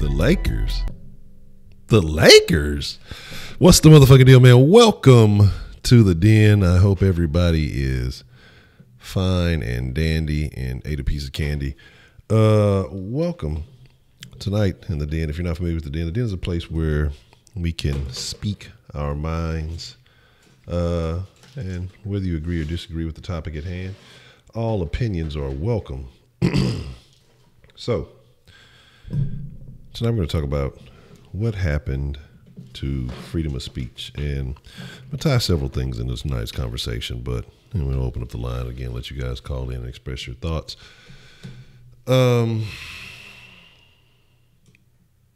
The Lakers? The Lakers? What's the motherfucking deal, man? Welcome to the den. I hope everybody is fine and dandy and ate a piece of candy. Welcome tonight in the den. If you're not familiar with the den is a place where we can speak our minds. And whether you agree or disagree with the topic at hand, all opinions are welcome. So, tonight we're going to talk about what happened to freedom of speech. And I'll tie several things in this nice conversation, but we'll open up the line again, let you guys call in and express your thoughts. It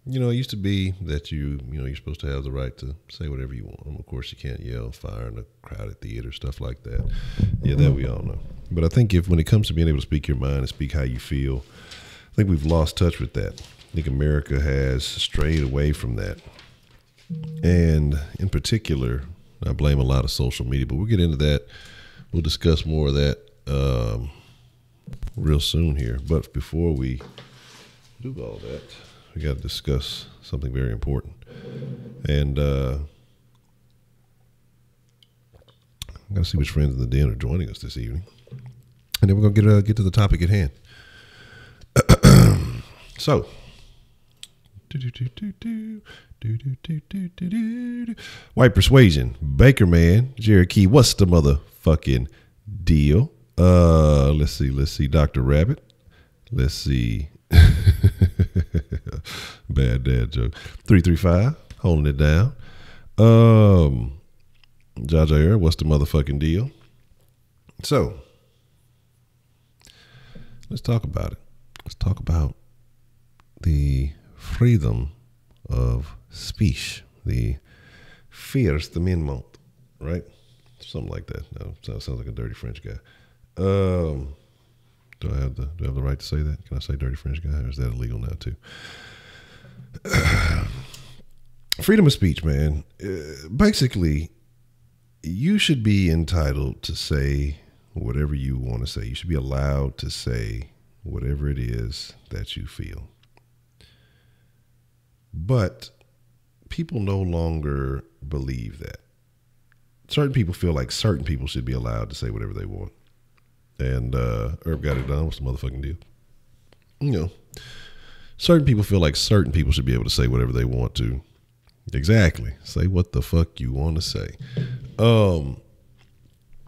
used to be that you're supposed to have the right to say whatever you want. Of course, you can't yell fire in a crowded theater, stuff like that. Yeah, that we all know. But I think when it comes to being able to speak your mind and speak how you feel, I think we've lost touch with that. I think America has strayed away from that. And in particular, I blame a lot of social media, but we'll get into that. We'll discuss more of that real soon here. But before we do all that, we got to discuss something very important. And I got to see which friends in the den are joining us this evening. And then we're going to get to the topic at hand. So, White Persuasion, Baker Man, Jared Key, what's the motherfucking deal? Let's see, Dr. Rabbit. Let's see. Bad dad joke. 335, holding it down. Jaja, what's the motherfucking deal? So, let's talk about it. Let's talk about the freedom of speech, the First Amendment, right? Something like that. No, sounds like a dirty French guy. Do I have the right to say that? Can I say dirty French guy, or is that illegal now too? Freedom of speech, man. Basically, you should be entitled to say whatever you want to say. You should be allowed to say whatever it is that you feel. But people no longer believe that. Certain people feel like certain people should be allowed to say whatever they want. And Herb got it done. What's the motherfucking deal? Certain people feel like certain people should be able to say whatever they want to. Exactly. Say what the fuck you want to say.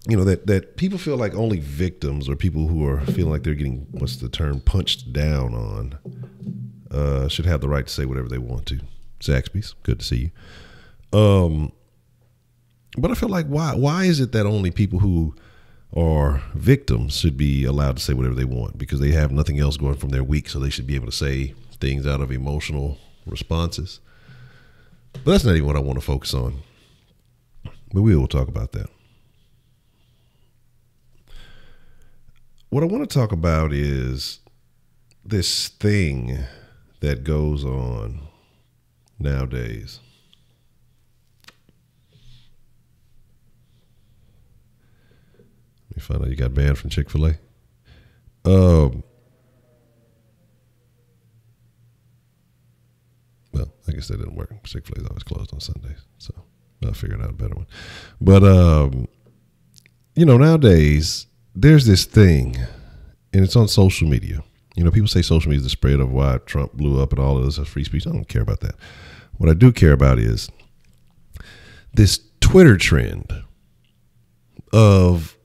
That people feel like only victims or people who are feeling like they're getting, what's the term, punched down on, should have the right to say whatever they want to. Zaxby's, good to see you. But I feel like why is it that only people who are victims should be allowed to say whatever they want? Because they have nothing else going from their week, so they should be able to say things out of emotional responses. But that's not even what I want to focus on. But we will talk about that. What I want to talk about is this thing that goes on nowadays. Let me find out you got banned from Chick-fil-A. Well, I guess that didn't work. Chick-fil-A is always closed on Sundays, so I'll figure out a better one. But, nowadays, there's this thing, and it's on social media. People say social media is the spread of why Trump blew up and all of this is free speech. I don't care about that. What I do care about is this Twitter trend of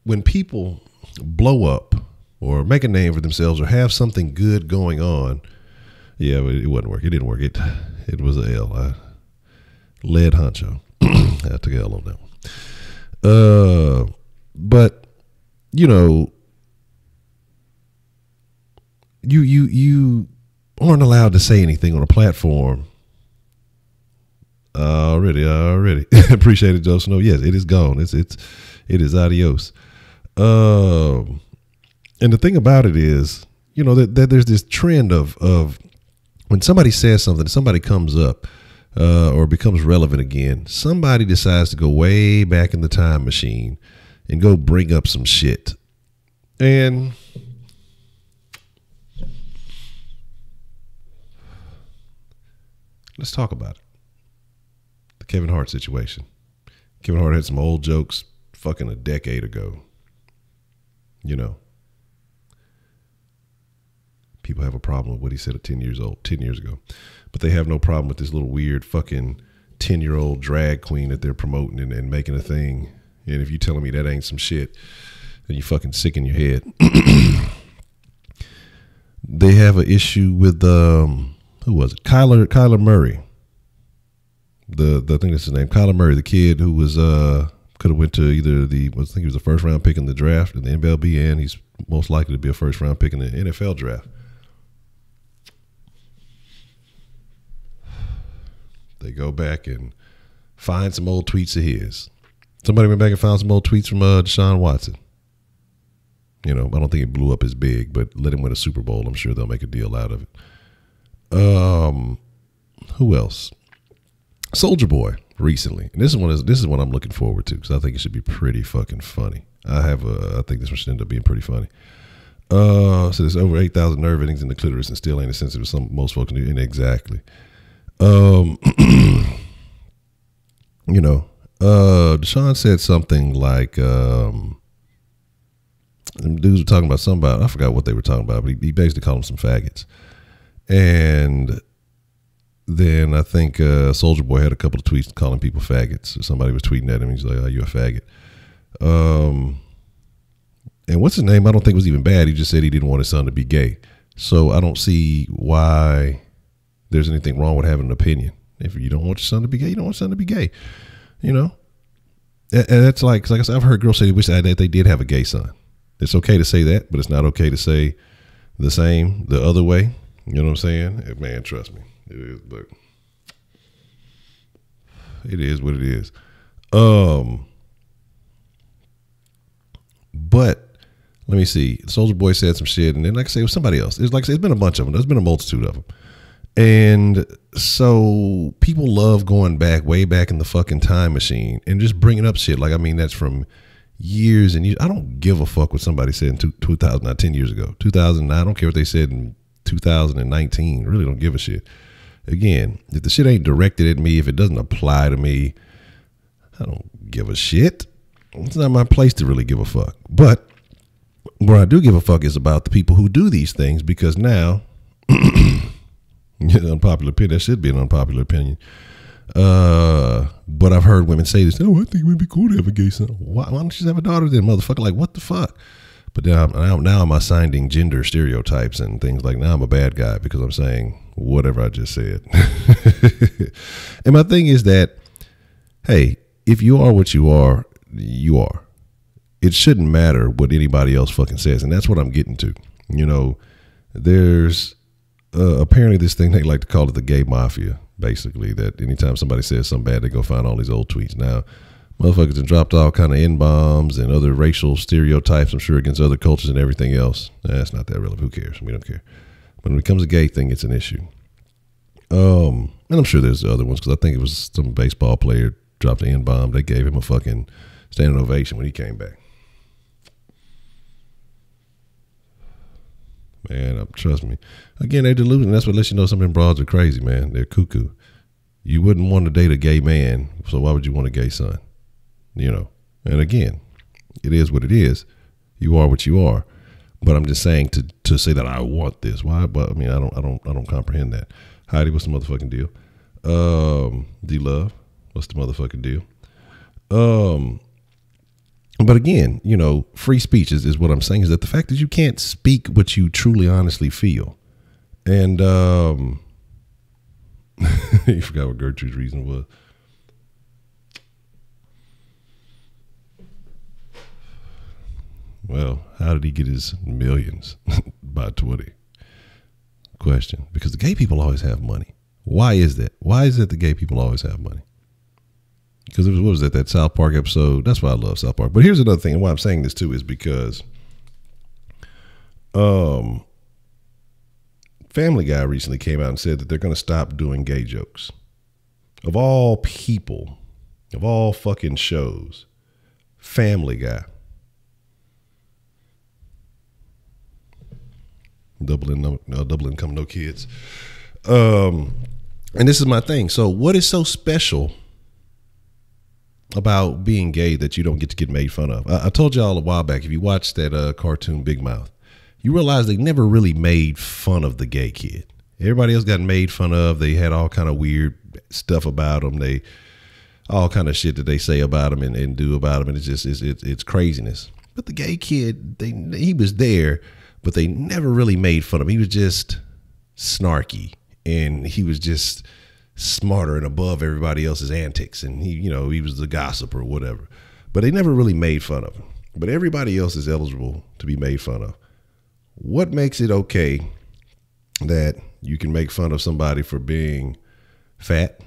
when people blow up or make a name for themselves or have something good going on. Yeah, but it wasn't work. It didn't work. It was a L. I led Honcho. I took a L on that one. But you aren't allowed to say anything on a platform. Already. Appreciate it, Joseph. No, yes, it is gone. It is adios. And the thing about it is, that there's this trend of when somebody says something, somebody comes up or becomes relevant again, somebody decides to go way back in the time machine and go bring up some shit. And Let's talk about it. The Kevin Hart situation. Kevin Hart had some old jokes fucking a decade ago. You know. People have a problem with what he said at 10 years ago. But they have no problem with this little weird fucking 10-year-old drag queen that they're promoting and making a thing. And if you're telling me that ain't some shit, then you fucking sick in your head. They have an issue with who was it? Kyler Murray. The I think that's his name. Kyler Murray, the kid who was could have went to either I think he was the first round pick in the draft in the MLB, and he's most likely to be a first round pick in the NFL draft. They go back and find some old tweets of his. Somebody went back and found some old tweets from Deshaun Watson. You know, I don't think it blew up as big, but let him win a Super Bowl. I'm sure they'll make a deal out of it. Who else? Soldier Boy recently. And this is one I'm looking forward to because I think it should be pretty fucking funny. I think this one should end up being pretty funny. So there's over 8,000 nerve endings in the clitoris and still ain't as sensitive as most folks do. And exactly. You know, Deshaun said something like, them dudes were talking about somebody, I forgot what they were talking about, but he basically called them some faggots. And then I think Soldier Boy had a couple of tweets calling people faggots. Somebody was tweeting at him. He's like, "Oh, you a faggot." And what's his name? I don't think was even bad. He just said he didn't want his son to be gay. So I don't see why there's anything wrong with having an opinion. If you don't want your son to be gay, you don't want your son to be gay. You know? And that's like I said, I've heard girls say they wish that they did have a gay son. It's okay to say that, but it's not okay to say the same the other way. You know what I'm saying? Man, trust me. It is, but it is what it is. But let me see. Soldier Boy said some shit, and then like I say, it was somebody else. It's like I say, it's been a bunch of them. There's been a multitude of them. And so people love going back, way back in the fucking time machine and just bringing up shit. Like, I mean, that's from years and years. I don't give a fuck what somebody said in 2000, not 10 years ago. 2009, I don't care what they said in 2019. I really don't give a shit. Again, if the shit ain't directed at me, if it doesn't apply to me, I don't give a shit. It's not my place to really give a fuck. But where I do give a fuck is about the people who do these things, because now... unpopular opinion. That should be an unpopular opinion. But I've heard women say this. Oh, I think it would be cool to have a gay son. Why don't you just have a daughter then, motherfucker? Like, what the fuck? But now I'm assigning gender stereotypes and things like, now I'm a bad guy because I'm saying whatever I just said. And my thing is that, hey, if you are what you are, you are. It shouldn't matter what anybody else fucking says. And that's what I'm getting to. You know, there's apparently this thing, they like to call it the gay mafia, basically, that anytime somebody says something bad, they go find all these old tweets. Now, motherfuckers have dropped all kind of N-bombs and other racial stereotypes, I'm sure, against other cultures and everything else. That's not that relevant. Who cares? We don't care. But when it comes to gay thing, it's an issue. And I'm sure there's other ones, because I think it was some baseball player dropped an N-bomb. They gave him a fucking standing ovation when he came back. Man, trust me. Again, they're delusional. That's what lets you know some of them broads are crazy, man. They're cuckoo. You wouldn't want to date a gay man, so why would you want a gay son? You know. And again, it is what it is. You are what you are. But I'm just saying to say that I want this. Why? But I mean, I don't comprehend that. Heidi, what's the motherfucking deal? D-Love, what's the motherfucking deal? But again, you know, free speech is what I'm saying, is that the fact that you can't speak what you truly honestly feel. And you forgot what Gertrude's reason was. Well, how did he get his millions by 20? Question. Because the gay people always have money. Why is that? Why is it the gay people always have money? Because it was, what was that South Park episode? That's why I love South Park. But here's another thing, and why I'm saying this too is because Family Guy recently came out and said that they're going to stop doing gay jokes. Of all people, of all fucking shows, Family Guy. Double income, no kids. And this is my thing. So what is so special about being gay that you don't get made fun of? I told y'all a while back, if you watched that cartoon Big Mouth, you realize they never really made fun of the gay kid. Everybody else got made fun of. They had all kind of weird stuff about them. They all kind of shit that they say about him and do about him. And it's just, it's craziness. But the gay kid, he was there, but they never really made fun of him. He was just snarky, and he was just smarter and above everybody else's antics. And he was the gossip or whatever, but they never really made fun of him. But everybody else is eligible to be made fun of. What makes it okay that you can make fun of somebody for being fat?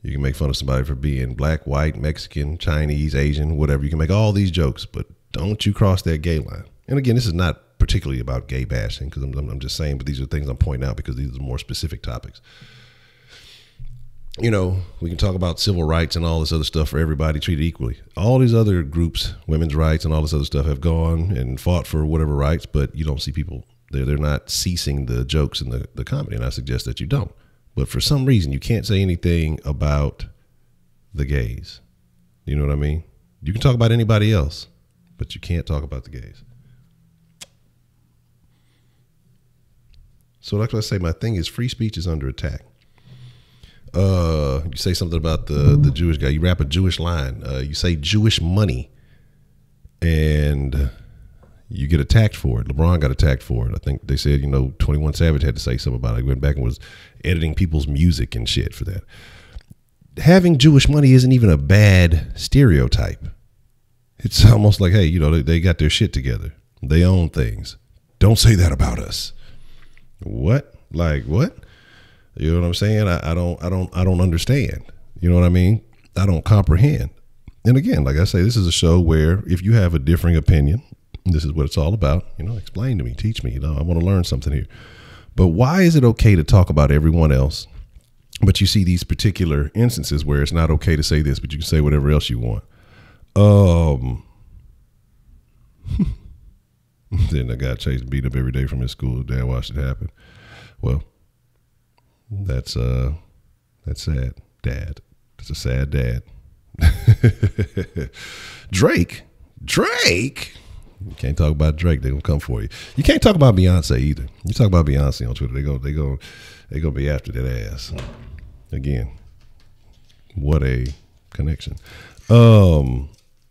You can make fun of somebody for being black, white, Mexican, Chinese, Asian, whatever. You can make all these jokes, but don't you cross that gay line. And again, this is not particularly about gay bashing, because I'm just saying, but these are things I'm pointing out because these are more specific topics. We can talk about civil rights and all this other stuff for everybody treated equally. All these other groups, women's rights and all this other stuff, have gone and fought for whatever rights, but you don't see people, they're not ceasing the jokes and the comedy, and I suggest that you don't. But for some reason, you can't say anything about the gays. You know what I mean? You can talk about anybody else, but you can't talk about the gays. So like I say, my thing is free speech is under attack. You say something about the Jewish guy. You rap a Jewish line. You say Jewish money, and you get attacked for it. LeBron got attacked for it. I think they said, 21 Savage had to say something about it. He went back and was editing people's music and shit for that. Having Jewish money isn't even a bad stereotype. It's almost like, hey, they got their shit together. They own things. Don't say that about us. What? Like what? You know what I'm saying? I don't understand. You know what I mean? I don't comprehend. And again, like I say, this is a show where if you have a differing opinion, this is what it's all about. Explain to me, teach me. I want to learn something here. But why is it okay to talk about everyone else, but you see these particular instances where it's not okay to say this, but you can say whatever else you want? Then I got chased and beat up every day from his school. Dad watched it happen. Well, that's sad, Dad. That's a sad dad. Drake. You can't talk about Drake. They're gonna come for you. You can't talk about Beyonce either. You talk about Beyonce on Twitter, they gonna be after that ass. Again, what a connection.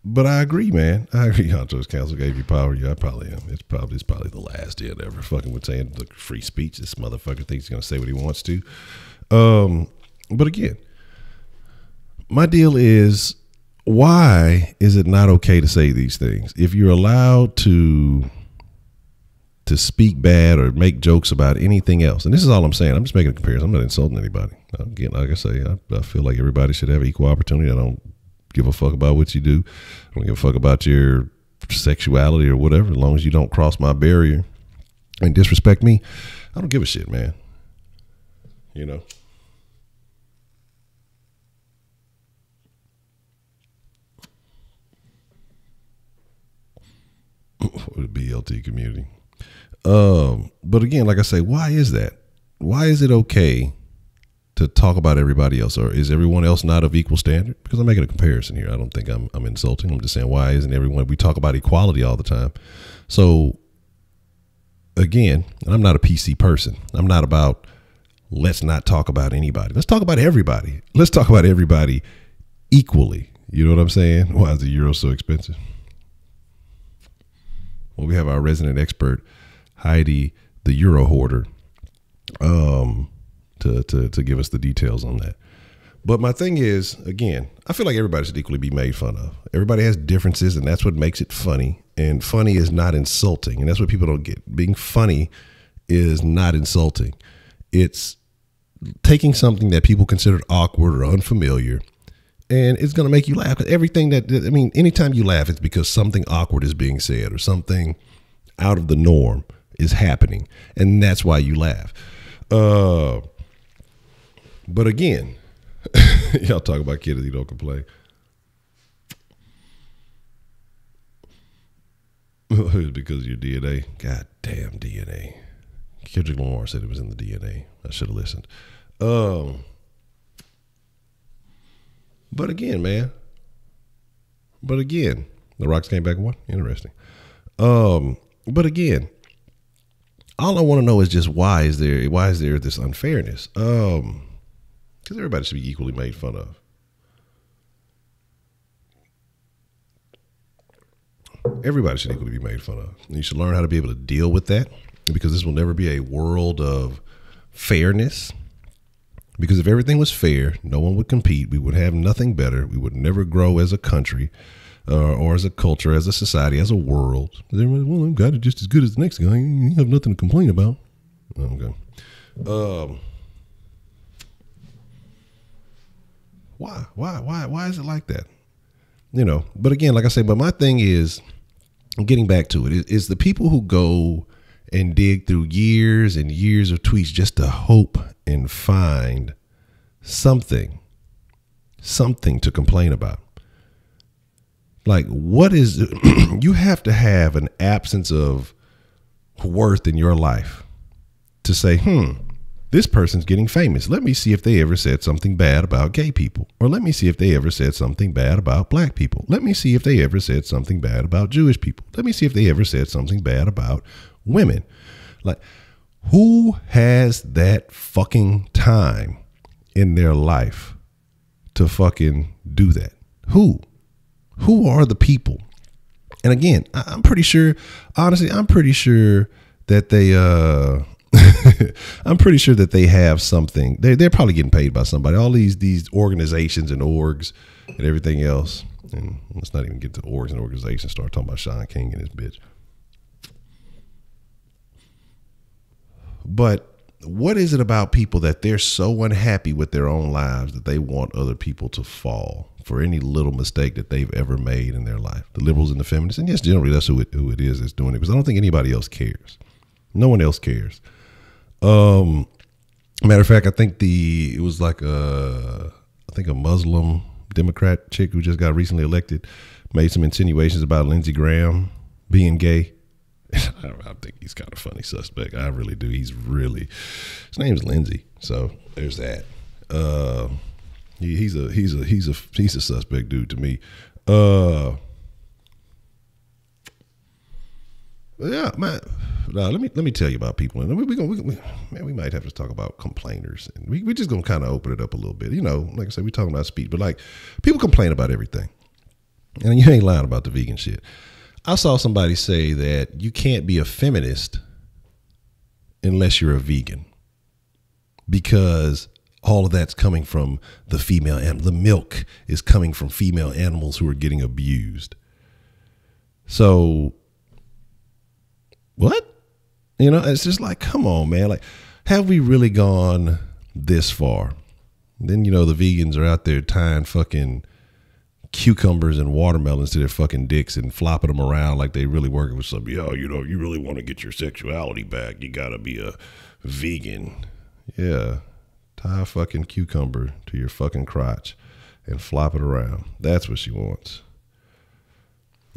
But I agree, man. I agree. Honcho's council gave you power. Yeah, I probably am. It's probably the last day ever fucking with saying the free speech. This motherfucker thinks he's gonna say what he wants to. But again, my deal is, why is it not okay to say these things? If you're allowed to speak bad or make jokes about anything else, and this is all I'm saying, I'm just making a comparison. I'm not insulting anybody. Again, like I say, I feel like everybody should have equal opportunity. I don't give a fuck about what you do. I don't give a fuck about your sexuality or whatever, as long as you don't cross my barrier and disrespect me. I don't give a shit, man. For the BLT community. But again, like I say, why is that? Why is it okay to talk about everybody else, or is everyone else not of equal standard? Because I'm making a comparison here. I don't think I'm insulting. I'm just saying, why isn't everyone? We talk about equality all the time. So again, and I'm not a PC person. I'm not about let's not talk about anybody. Let's talk about everybody. Let's talk about everybody equally. You know what I'm saying? Why is the euro so expensive? Well, we have our resident expert, Heidi, the Euro hoarder, to give us the details on that. But my thing is, again, I feel like everybody should equally be made fun of. Everybody has differences, and that's what makes it funny. And funny is not insulting, and that's what people don't get. Being funny is not insulting. It's taking something that people consider awkward or unfamiliar, and it's going to make you laugh. Because anytime you laugh, it's because something awkward is being said or something out of the norm is happening. And that's why you laugh. But again, y'all talk about kids, you don't complain. It's because of your DNA. God damn DNA. Kendrick Lamar said it was in the DNA. I should have listened. But again, man. But again, the Rocks came back and won. Interesting. But again, all I want to know is just why is there this unfairness? Because everybody should be equally made fun of. Everybody should equally be made fun of. And you should learn how to be able to deal with that, because this will never be a world of fairness. Because if everything was fair, no one would compete. We would have nothing better. We would never grow as a country or as a culture, as a society, as a world. Everybody, well, I've got it just as good as the next guy. You have nothing to complain about. Okay. Why is it like that? You know, but again, like I say, but my thing is, getting back to it, is the people who go and dig through years and years of tweets just to hope and find something to complain about. Like, what is you have to have an absence of worth in your life to say, this person's getting famous. Let me see if they ever said something bad about gay people. Or let me see if they ever said something bad about black people. Let me see if they ever said something bad about Jewish people. Let me see if they ever said something bad about women. Like, who has that fucking time in their life to fucking do that? Who are the people? And again, I'm pretty sure, honestly, I'm pretty sure that they, I'm pretty sure that they have something. They're probably getting paid by somebody. All these organizations and orgs and everything else. And let's not even get to orgs and organizations. Start talking about Sean King and his bitch. But what is it about people that they're so unhappy with their own lives that they want other people to fall for any little mistake that they've ever made in their life? The liberals and the feminists. And yes, generally that's who it is that's doing it, because I don't think anybody else cares. No one else cares. Matter of fact, I think it was like a Muslim Democrat chick who just got recently elected made some insinuations about Lindsey Graham being gay. I think he's kind of a funny suspect. I really do. His name's Lindsey. So there's that. He's a suspect dude to me. Yeah, man. Now, let me tell you about people, and we might have to talk about complainers, and we just gonna kind of open it up a little bit. You know, like I said, we talking about speech, but like, people complain about everything, and you ain't lying about the vegan shit. I saw somebody say that you can't be a feminist unless you're a vegan, because all of that's coming from the female, and the milk is coming from female animals who are getting abused. So what? You know, it's just like, come on, man. Like, have we really gone this far? Then, you know, the vegans are out there tying fucking cucumbers and watermelons to their fucking dicks and flopping them around like they really working with some, you really want to get your sexuality back, you gotta be a vegan. Yeah. Tie a fucking cucumber to your fucking crotch and flop it around. That's what she wants.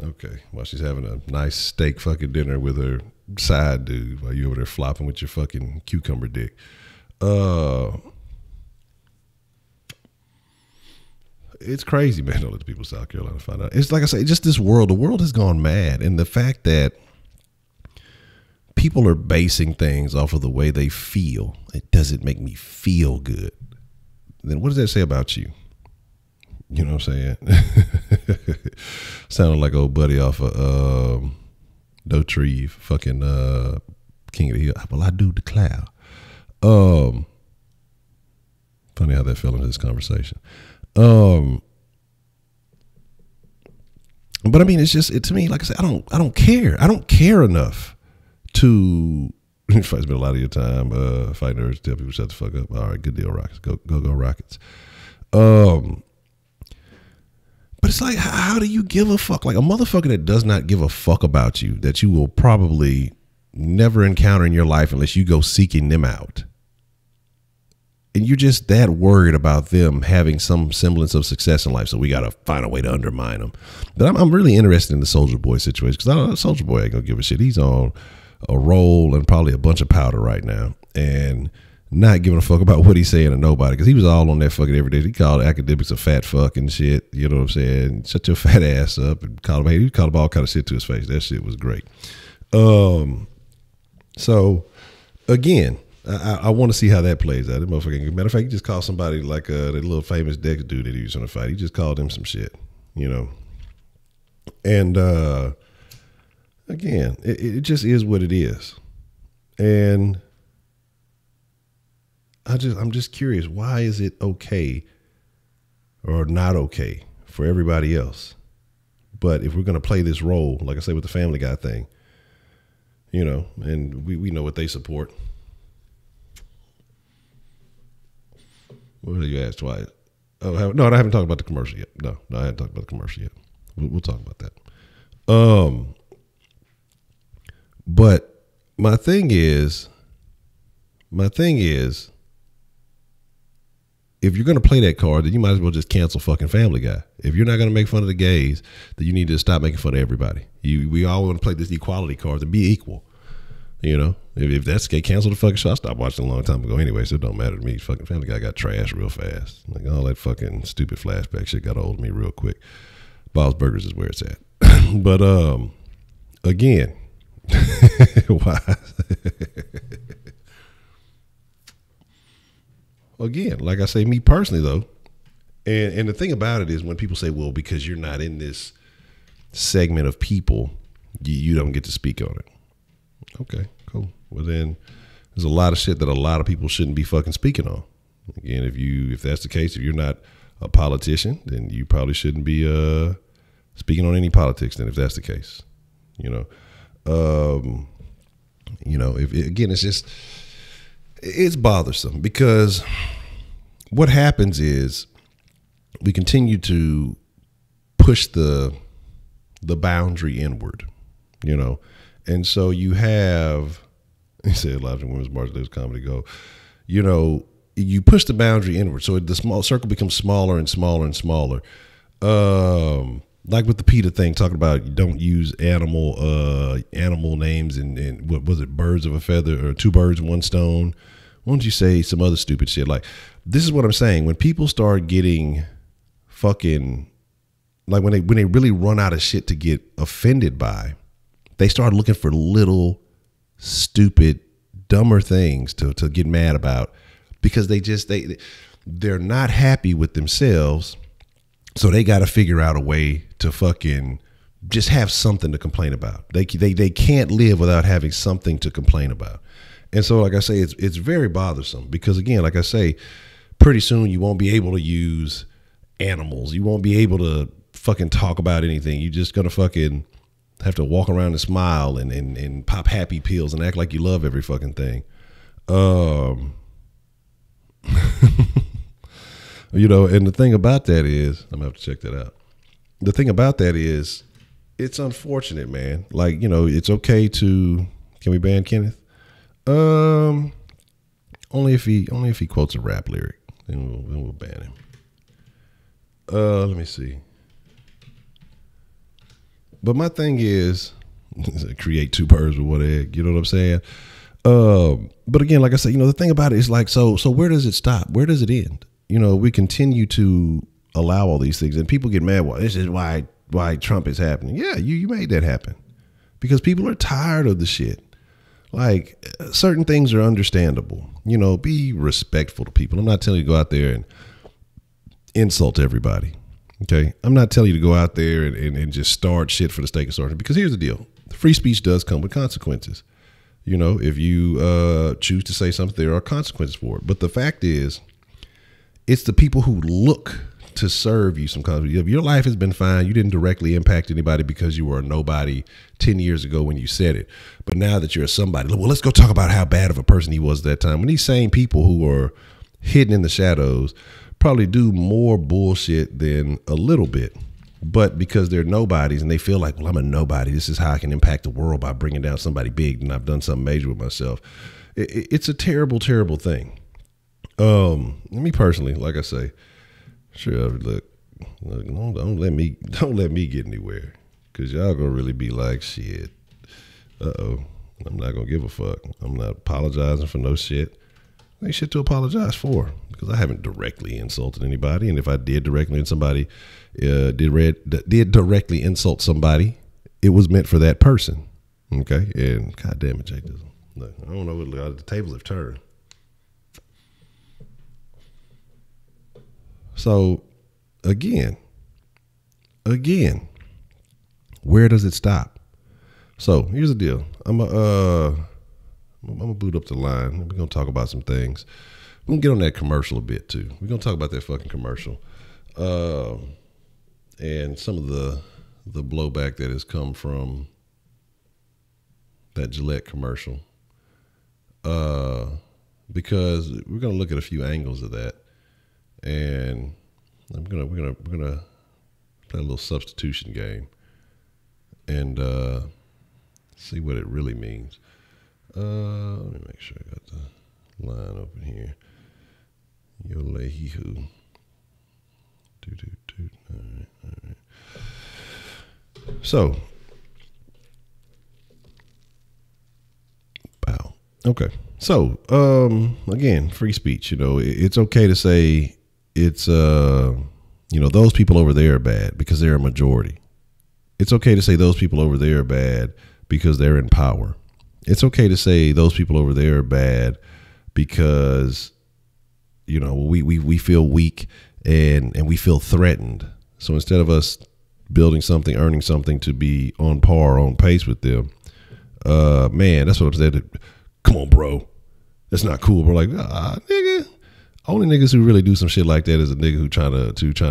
Okay. While she's having a nice steak fucking dinner with her side dude while you over there flopping with your fucking cucumber dick. It's crazy, man. Don't let the people of South Carolina find out. It's like I say, just this world. The world has gone mad. And the fact that people are basing things off of the way they feel, it doesn't make me feel good. Then what does that say about you? You know what I'm saying? Sounded like old buddy off of No Tree, fucking King of the Hill. Well, I do declare. Funny how that fell into this conversation. But I mean, it's just, to me, like I said, I don't care. I don't care enough to spend a lot of your time fighting urge to tell people shut the fuck up. All right, good deal, Rockets. Go Rockets. But it's like, how do you give a fuck? Like, a motherfucker that does not give a fuck about you, that you will probably never encounter in your life unless you go seeking them out. And you're just that worried about them having some semblance of success in life, so we got to find a way to undermine them. But I'm really interested in the Soulja Boy situation, because I don't know, Soulja Boy ain't going to give a shit. He's on a roll and probably a bunch of powder right now. And not giving a fuck about what he's saying to nobody, because he was all on that fucking every day. He called academics a fat fuck and shit. You know what I'm saying? Shut your fat ass up, and called him. He called him all kind of shit to his face. That shit was great. So again, I want to see how that plays out. That motherfucker. Matter of fact, he just called somebody like that little famous Dex dude that he was trying to fight. He just called him some shit. You know, and again, it just is what it is, and I'm just curious, why is it okay or not okay for everybody else? But if we're going to play this role, like I say with the Family Guy thing, you know, and we know what they support. What did you ask twice? Oh, no, I haven't talked about the commercial yet. No, I haven't talked about the commercial yet. We'll talk about that. But my thing is, if you're going to play that card, then you might as well just cancel fucking Family Guy. If you're not going to make fun of the gays, then you need to stop making fun of everybody. We all want to play this equality card and be equal. You know, if that's the case, cancel the fucking show. I stopped watching a long time ago anyway, so it don't matter to me. Fucking Family Guy got trashed real fast. Like all that fucking stupid flashback shit got old of me real quick. Bob's Burgers is where it's at. But again, why? Again, like I say, me personally though, and the thing about it is when people say, well, because you're not in this segment of people, you don't get to speak on it. Okay, cool. Well then, there's a lot of shit that a lot of people shouldn't be fucking speaking on. Again, if that's the case, if you're not a politician, then you probably shouldn't be speaking on any politics. Then, if that's the case, it's bothersome because what happens is we continue to push the boundary inward, and so you have, he said, Elijah Women's March, there's comedy go, you push the boundary inward, so the small circle becomes smaller and smaller and smaller. Like with the PETA thing, talking about you don't use animal names and what was it, birds of a feather or two birds, one stone. Why don't you say some other stupid shit? Like, this is what I'm saying. When people start getting fucking, like when they really run out of shit to get offended by, they start looking for little stupid, dumber things to get mad about because they're not happy with themselves. So they got to figure out a way to fucking just have something to complain about. They can't live without having something to complain about. And so, like I say, it's very bothersome because, again, like I say, pretty soon you won't be able to use animals. You won't be able to fucking talk about anything. You're just going to fucking have to walk around and smile and pop happy pills and act like you love every fucking thing. And the thing about that is, I'm gonna have to check that out. The thing about that is, it's unfortunate, man. Like, it's okay to, can we ban Kenneth? Only if he quotes a rap lyric, then we'll ban him. Let me see. But my thing is, create two birds with one egg. You know what I'm saying? But again, like I said, the thing about it is like, so where does it stop? Where does it end? We continue to allow all these things and people get mad. Well, this is why Trump is happening. Yeah, you made that happen because people are tired of the shit. Like, certain things are understandable. Be respectful to people. I'm not telling you to go out there and insult everybody. Okay. I'm not telling you to go out there and just start shit for the sake of starting, because here's the deal. Free speech does come with consequences. If you choose to say something, there are consequences for it. But the fact is, it's the people who look to serve you some consequences. If your life has been fine, you didn't directly impact anybody because you were a nobody 10 years ago when you said it. But now that you're a somebody, well, let's go talk about how bad of a person he was at that time. When these same people who are hidden in the shadows probably do more bullshit than a little bit. But because they're nobodies and they feel like, well, I'm a nobody, this is how I can impact the world by bringing down somebody big, and I've done something major with myself. It's a terrible, terrible thing. Me personally, like I say, sure, look, don't let me get anywhere, because y'all gonna really be like, shit, I'm not gonna give a fuck. I'm not apologizing for no shit. Ain't shit to apologize for, because I haven't directly insulted anybody. And if I did directly directly insult somebody, it was meant for that person. Okay. And God damn it, Jake. Look, I don't know what the tables have turned. So again, where does it stop? So here's the deal. I'm gonna boot up the line. We're gonna talk about some things. We're gonna get on that commercial a bit too. We're gonna talk about that fucking commercial, and some of the blowback that has come from that Gillette commercial. Because we're gonna look at a few angles of that, and we're gonna play a little substitution game and see what it really means. Let me make sure I got the line open here. Yo-lay-hee-hoo. All right. So, wow. Okay. So, again, free speech. You know, it's okay to say it's, those people over there are bad because they're a majority. It's okay to say those people over there are bad because they're in power. It's okay to say those people over there are bad because, we feel weak and we feel threatened. So instead of us building something, earning something to be on par, on pace with them, man, that's what I'm saying. Come on, bro. That's not cool. We're like, nigga. Only niggas who really do some shit like that is a nigga who trying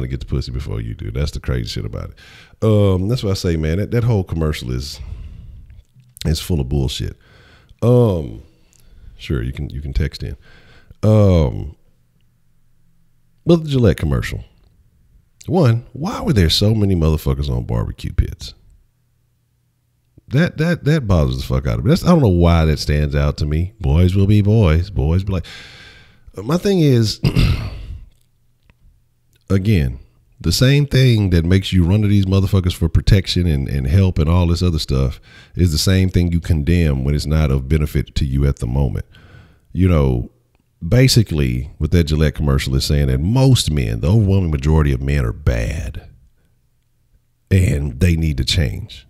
to get the pussy before you do. That's the crazy shit about it. That's what I say, man. That whole commercial is full of bullshit. Sure, you can text in. But the Gillette commercial. One, why were there so many motherfuckers on barbecue pits? That bothers the fuck out of me. I don't know why that stands out to me. Boys will be boys. Boys be like. My thing is, again, the same thing that makes you run to these motherfuckers for protection and help and all this other stuff is the same thing you condemn when it's not of benefit to you at the moment. Basically, what that Gillette commercial is saying that most men, the overwhelming majority of men, are bad and they need to change.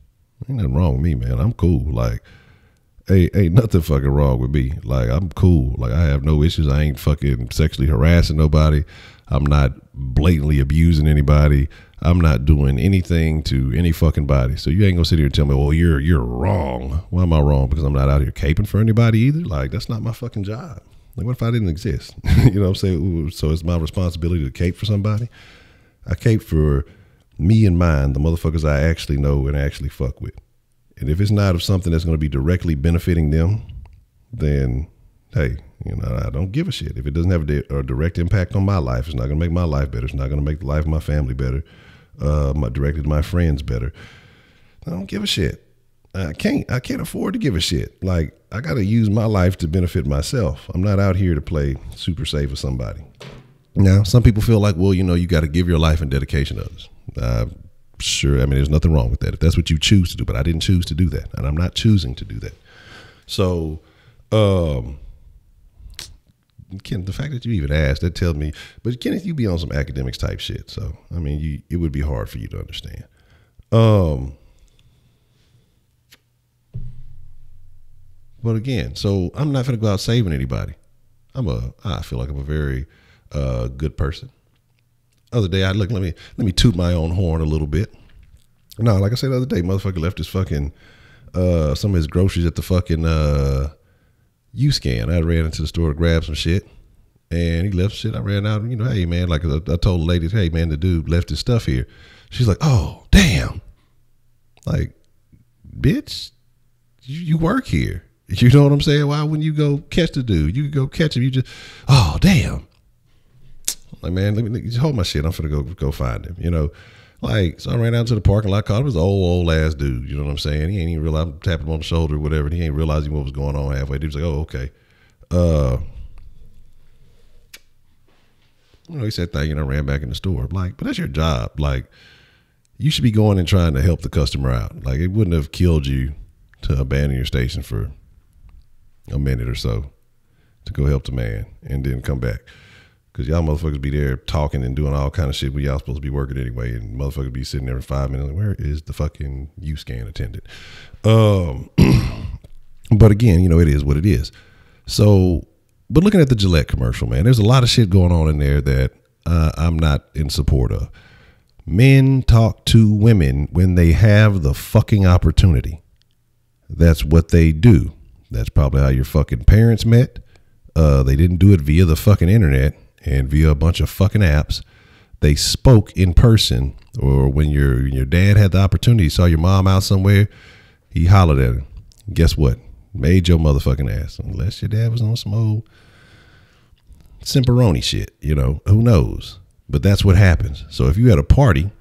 Ain't nothing wrong with me, man. I'm cool. Like, ain't nothing fucking wrong with me. Like, I'm cool. Like, I have no issues. I ain't fucking sexually harassing nobody. I'm not blatantly abusing anybody. I'm not doing anything to any fucking body. So you ain't gonna sit here and tell me, well, you're wrong. Why am I wrong? Because I'm not out here caping for anybody either? Like, that's not my fucking job. Like, what if I didn't exist? You know what I'm saying? Ooh, so it's my responsibility to cape for somebody? I cape for me and mine, the motherfuckers I actually know and actually fuck with. And if it's not of something that's going to be directly benefiting them, then, hey, I don't give a shit. If it doesn't have a direct impact on my life, it's not going to make my life better. It's not going to make the life of my family better, directed to my friends better. I don't give a shit. I can't afford to give a shit. Like, I got to use my life to benefit myself. I'm not out here to play super safe with somebody. Now, some people feel like, well, you got to give your life and dedication to others. Sure. I mean, there's nothing wrong with that if that's what you choose to do, but I didn't choose to do that. And I'm not choosing to do that. So, Ken, the fact that you even asked, that tells me, but Kenneth, you be on some academics type shit. So, I mean, it would be hard for you to understand. But again, so I'm not going to go out saving anybody. I feel like I'm a very good person. Other day, let me toot my own horn a little bit. No, like I said the other day, motherfucker left his fucking some of his groceries at the fucking U-Scan. I ran into the store to grab some shit, and he left shit. I ran out, hey man, like I told the lady, hey man, the dude left his stuff here. She's like, oh damn, like, bitch, you work here. You know what I'm saying? Why wouldn't you go catch the dude? You could go catch him. You just, oh damn. Like, man, let me just hold my shit. I'm finna go find him, Like, so I ran out to the parking lot, caught him. It was an old ass dude. You know what I'm saying? He ain't even realize, I'm tapping him on the shoulder or whatever. And he ain't realizing what was going on halfway. He was like, oh, okay. He said that, ran back in the store. I'm like, but that's your job. Like, you should be going and trying to help the customer out. Like, it wouldn't have killed you to abandon your station for a minute or so. to go help the man and then come back. Because y'all motherfuckers be there talking and doing all kind of shit when y'all supposed to be working anyway, and motherfuckers be sitting there for 5 minutes. Like, where is the fucking U-scan attendant? But again, it is what it is. So, but looking at the Gillette commercial, man, there's a lot of shit going on in there that I'm not in support of. Men talk to women when they have the fucking opportunity. That's what they do. That's probably how your fucking parents met. They didn't do it via the fucking internet and via a bunch of fucking apps. They spoke in person, or when your dad had the opportunity, saw your mom out somewhere, he hollered at her. Guess what? Made your motherfucking ass. Unless your dad was on some old Simperoni shit, who knows? But that's what happens. So if you had a party,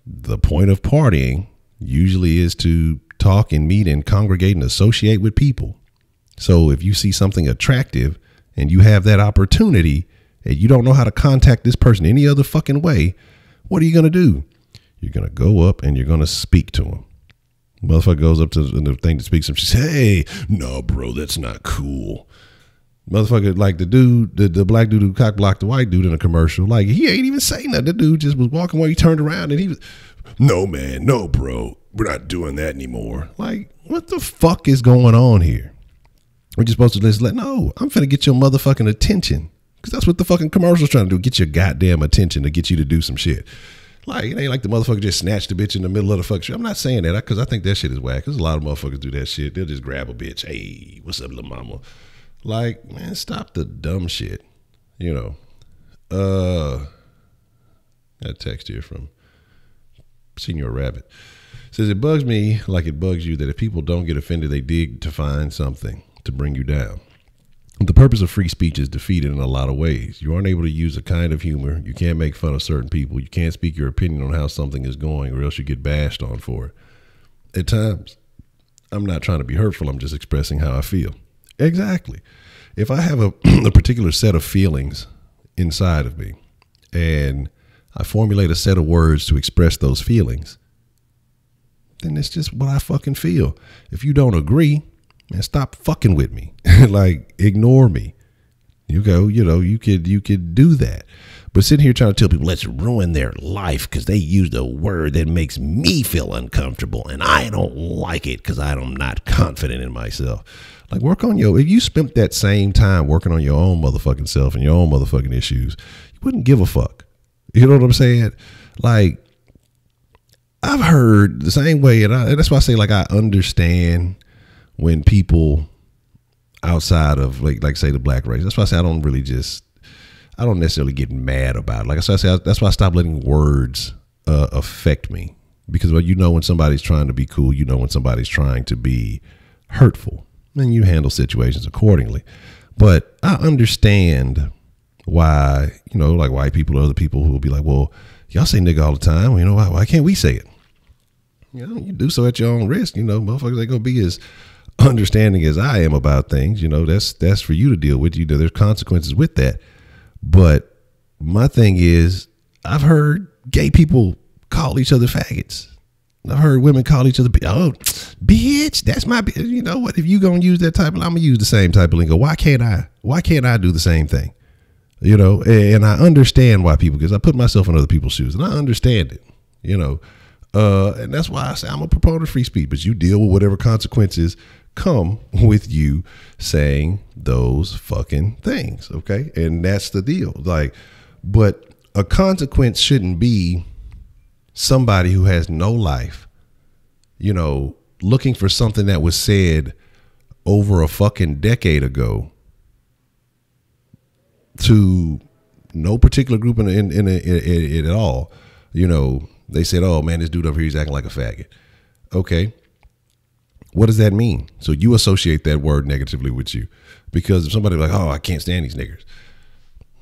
the point of partying usually is to talk and meet and congregate and associate with people. So if you see something attractive and you have that opportunity and you don't know how to contact this person any other fucking way, what are you going to do? You're going to go up and you're going to speak to him. Motherfucker goes up to the thing to speak to him. She says, hey, no, bro, that's not cool. Motherfucker, like the black dude who cock blocked the white dude in a commercial, like he ain't even saying nothing. The dude just was walking away. He turned around and he was, no, man, no, bro, we're not doing that anymore. Like, what the fuck is going on here? We're just supposed to just no, I'm finna get your motherfucking attention. Because that's what the fucking commercial's trying to do. Get your goddamn attention to get you to do some shit. Like, it ain't like the motherfucker just snatched the bitch in the middle of the fucking shit. I'm not saying that because I think that shit is whack. Because a lot of motherfuckers do that shit. They'll just grab a bitch. Hey, what's up, little mama? Like, man, stop the dumb shit. Got a text here from Senior Rabbit. Says, it bugs me like it bugs you that if people don't get offended, they dig to find something to bring you down. The purpose of free speech is defeated in a lot of ways. You aren't able to use a kind of humor. You can't make fun of certain people. You can't speak your opinion on how something is going, or else you get bashed on for it. At times, I'm not trying to be hurtful. I'm just expressing how I feel. Exactly. If I have a particular set of feelings inside of me and I formulate a set of words to express those feelings, then it's just what I fucking feel. If you don't agree, man, stop fucking with me. Like, ignore me. You could do that. But sitting here trying to tell people, let's ruin their life because they used a word that makes me feel uncomfortable and I don't like it because I'm not confident in myself. Like, work on if you spent that same time working on your own motherfucking self and your own motherfucking issues, you wouldn't give a fuck. You know what I'm saying? Like, I've heard the same way, and that's why I say, like, I understand when people outside of like say the black race. That's why I say I don't necessarily get mad about it. Like I said, that's why I stopped letting words affect me, because when somebody's trying to be cool, when somebody's trying to be hurtful, and you handle situations accordingly. But I understand why, like white people or other people who will be like, well, y'all say nigga all the time. Well, why can't we say it? You do so at your own risk. Motherfuckers ain't gonna be as understanding as I am about things. That's for you to deal with. There's consequences with that. But my thing is, I've heard gay people call each other faggots. I've heard women call each other, oh, bitch, that's my bitch. You know what? If you gonna use that type of, I'm gonna use the same type of lingo. Why can't I do the same thing? And I understand why people, because I put myself in other people's shoes and I understand it, and that's why I say I'm a proponent of free speech, but you deal with whatever consequences come with you saying those fucking things. Okay. And that's the deal. Like, but a consequence shouldn't be somebody who has no life, looking for something that was said over a fucking decade ago to no particular group in it at all. They said, oh man, this dude over here, he's acting like a faggot. Okay. What does that mean? So you associate that word negatively with you, because if somebody like, oh, I can't stand these niggers.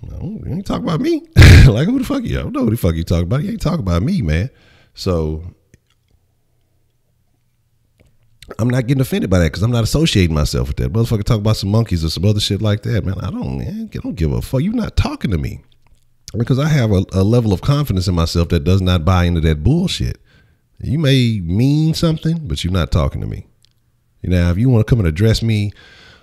No, you ain't talking about me. Like, who the fuck you? I don't know who the fuck you talking about. You ain't talking about me, man. So I'm not getting offended by that, because I'm not associating myself with that. Motherfucker talk about some monkeys or some other shit like that, man. I don't give a fuck. You're not talking to me, because I have a level of confidence in myself that does not buy into that bullshit. You may mean something, but you're not talking to me. Now, if you want to come and address me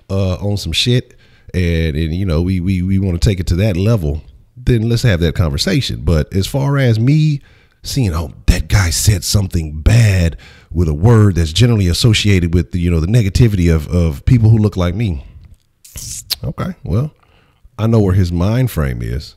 on some shit and you know, we want to take it to that level, then let's have that conversation. But as far as me seeing, oh, that guy said something bad with a word that's generally associated with the, you know, the negativity of people who look like me. Okay, well, I know where his mind frame is.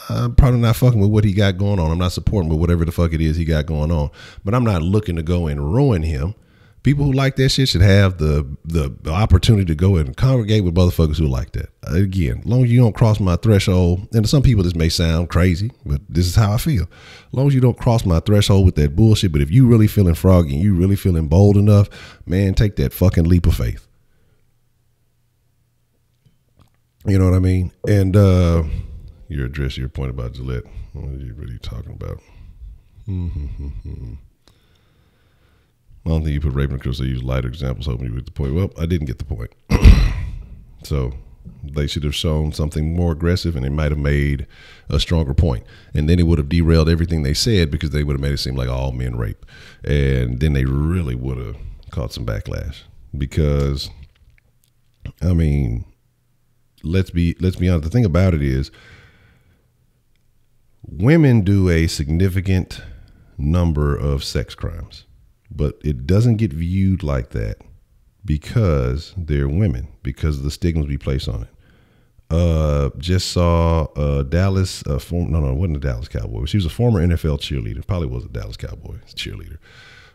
I'm probably not fucking with what he got going on. I'm not supporting with whatever the fuck it is he got going on, but I'm not looking to go and ruin him. People who like that shit should have the opportunity to go and congregate with motherfuckers who like that. Again, as long as you don't cross my threshold, and to some people this may sound crazy, but this is how I feel. As long as you don't cross my threshold with that bullshit, but if you really feeling froggy and you really feeling bold enough, man, take that fucking leap of faith. You know what I mean? And your address, your point about Gillette. What are you really talking about? I don't think you put rape in the because they use lighter examples, hoping you get the point. Well, I didn't get the point. So they should have shown something more aggressive, and they might have made a stronger point. And then it would have derailed everything they said, because they would have made it seem like all men rape. And then they really would have caught some backlash. Because, I mean, let's be honest. The thing about it is, women do a significant number of sex crimes. But it doesn't get viewed like that because they're women, because of the stigmas we place on it. Just saw Dallas, it wasn't a Dallas Cowboy. She was a former NFL cheerleader. Probably was a Dallas Cowboy cheerleader.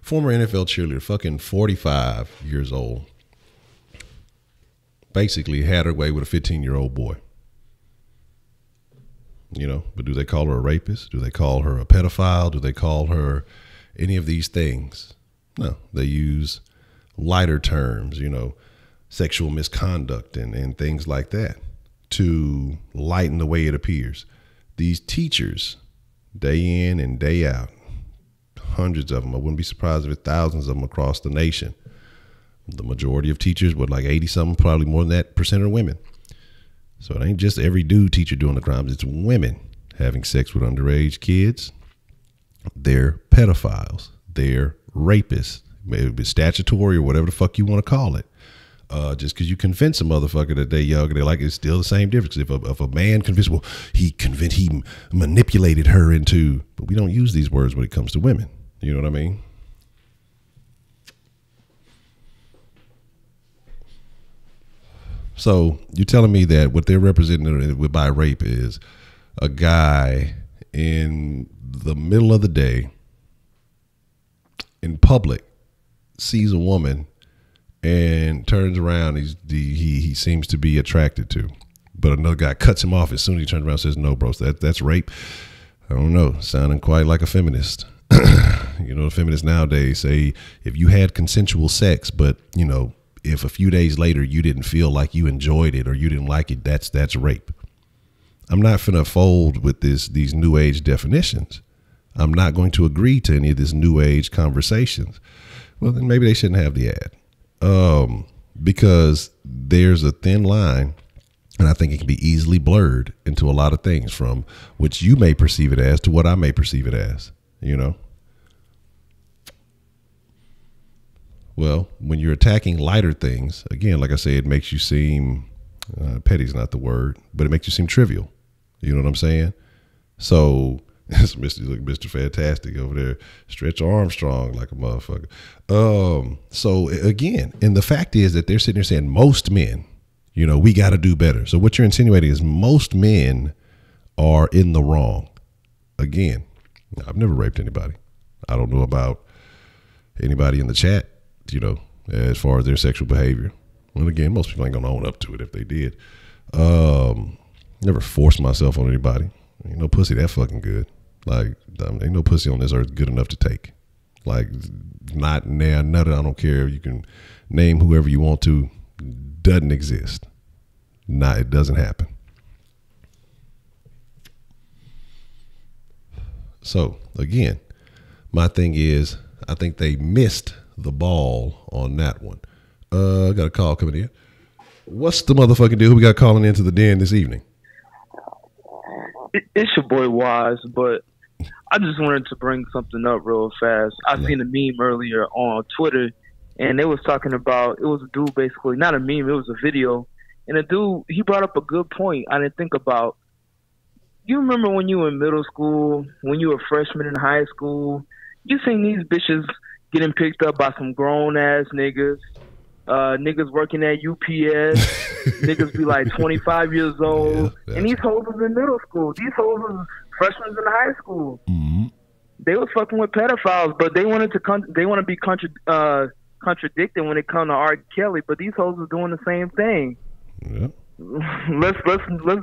Former NFL cheerleader, fucking 45 years old. Basically had her way with a 15-year-old boy. You know, but do they call her a rapist? Do they call her a pedophile? Do they call her any of these things? No, they use lighter terms, you know, sexual misconduct and things like that to lighten the way it appears. These teachers, day in and day out, hundreds of them, I wouldn't be surprised if it's thousands of them across the nation. The majority of teachers, with like 80-something, probably more than that percent, are women. So it ain't just every dude teacher doing the crimes. It's women having sex with underage kids. They're pedophiles. They're rapists, maybe statutory or whatever the fuck you want to call it. Just because you convince a motherfucker that they young, they like, it's still the same difference. If a man convinced, well, he manipulated her into, but we don't use these words when it comes to women. You know what I mean? So you're telling me that what they're representing by rape is a guy in the middle of the day in public sees a woman and turns around, he seems to be attracted to, but another guy cuts him off as soon as he turns around and says, no, bro, that's rape. I don't know, sounding quite like a feminist. You know, the feminists nowadays say if you had consensual sex, but you know, if a few days later you didn't feel like you enjoyed it or you didn't like it, that's rape. I'm not finna fold with these new age definitions. I'm not going to agree to any of this new age conversations. Well, then maybe they shouldn't have the ad. Because there's a thin line, and I think it can be easily blurred into a lot of things, from which you may perceive it as to what I may perceive it as, you know? Well, when you're attacking lighter things, again, like I say, it makes you seem, petty's not the word, but it makes you seem trivial. You know what I'm saying? So, Mr. Fantastic over there, Stretch Armstrong like a motherfucker. So again, and the fact is that they're sitting there saying most men, you know, we got to do better. So what you're insinuating is most men are in the wrong. Again, I've never raped anybody. I don't know about anybody in the chat, you know, as far as their sexual behavior. And again, most people ain't gonna own up to it if they did. Never forced myself on anybody. Ain't no pussy that fucking good. Like, ain't no pussy on this earth good enough to take. Like, not now, none. I don't care. You can name whoever you want to. Doesn't exist. It doesn't happen. So again, my thing is, I think they missed the ball on that one. Got a call coming in. What's the motherfucking deal? Who we got calling into the den this evening? It's your boy Wise, but I just wanted to bring something up real fast. I seen a meme earlier on Twitter, and they was talking about, it was a dude basically, not a meme, it was a video, And the dude, he brought up a good point I didn't think about. You remember when you were in middle school, when you were a freshman in high school, you seen these bitches getting picked up by some grown-ass niggas. Niggas working at UPS. Niggas be like 25 years old. Yeah, and these hoes was in middle school. These hoes was freshmen in high school. Mm-hmm. They was fucking with pedophiles, but they wanted to they want to be contradicting when it come to R. Kelly. But these hoes was doing the same thing. Yeah. Let's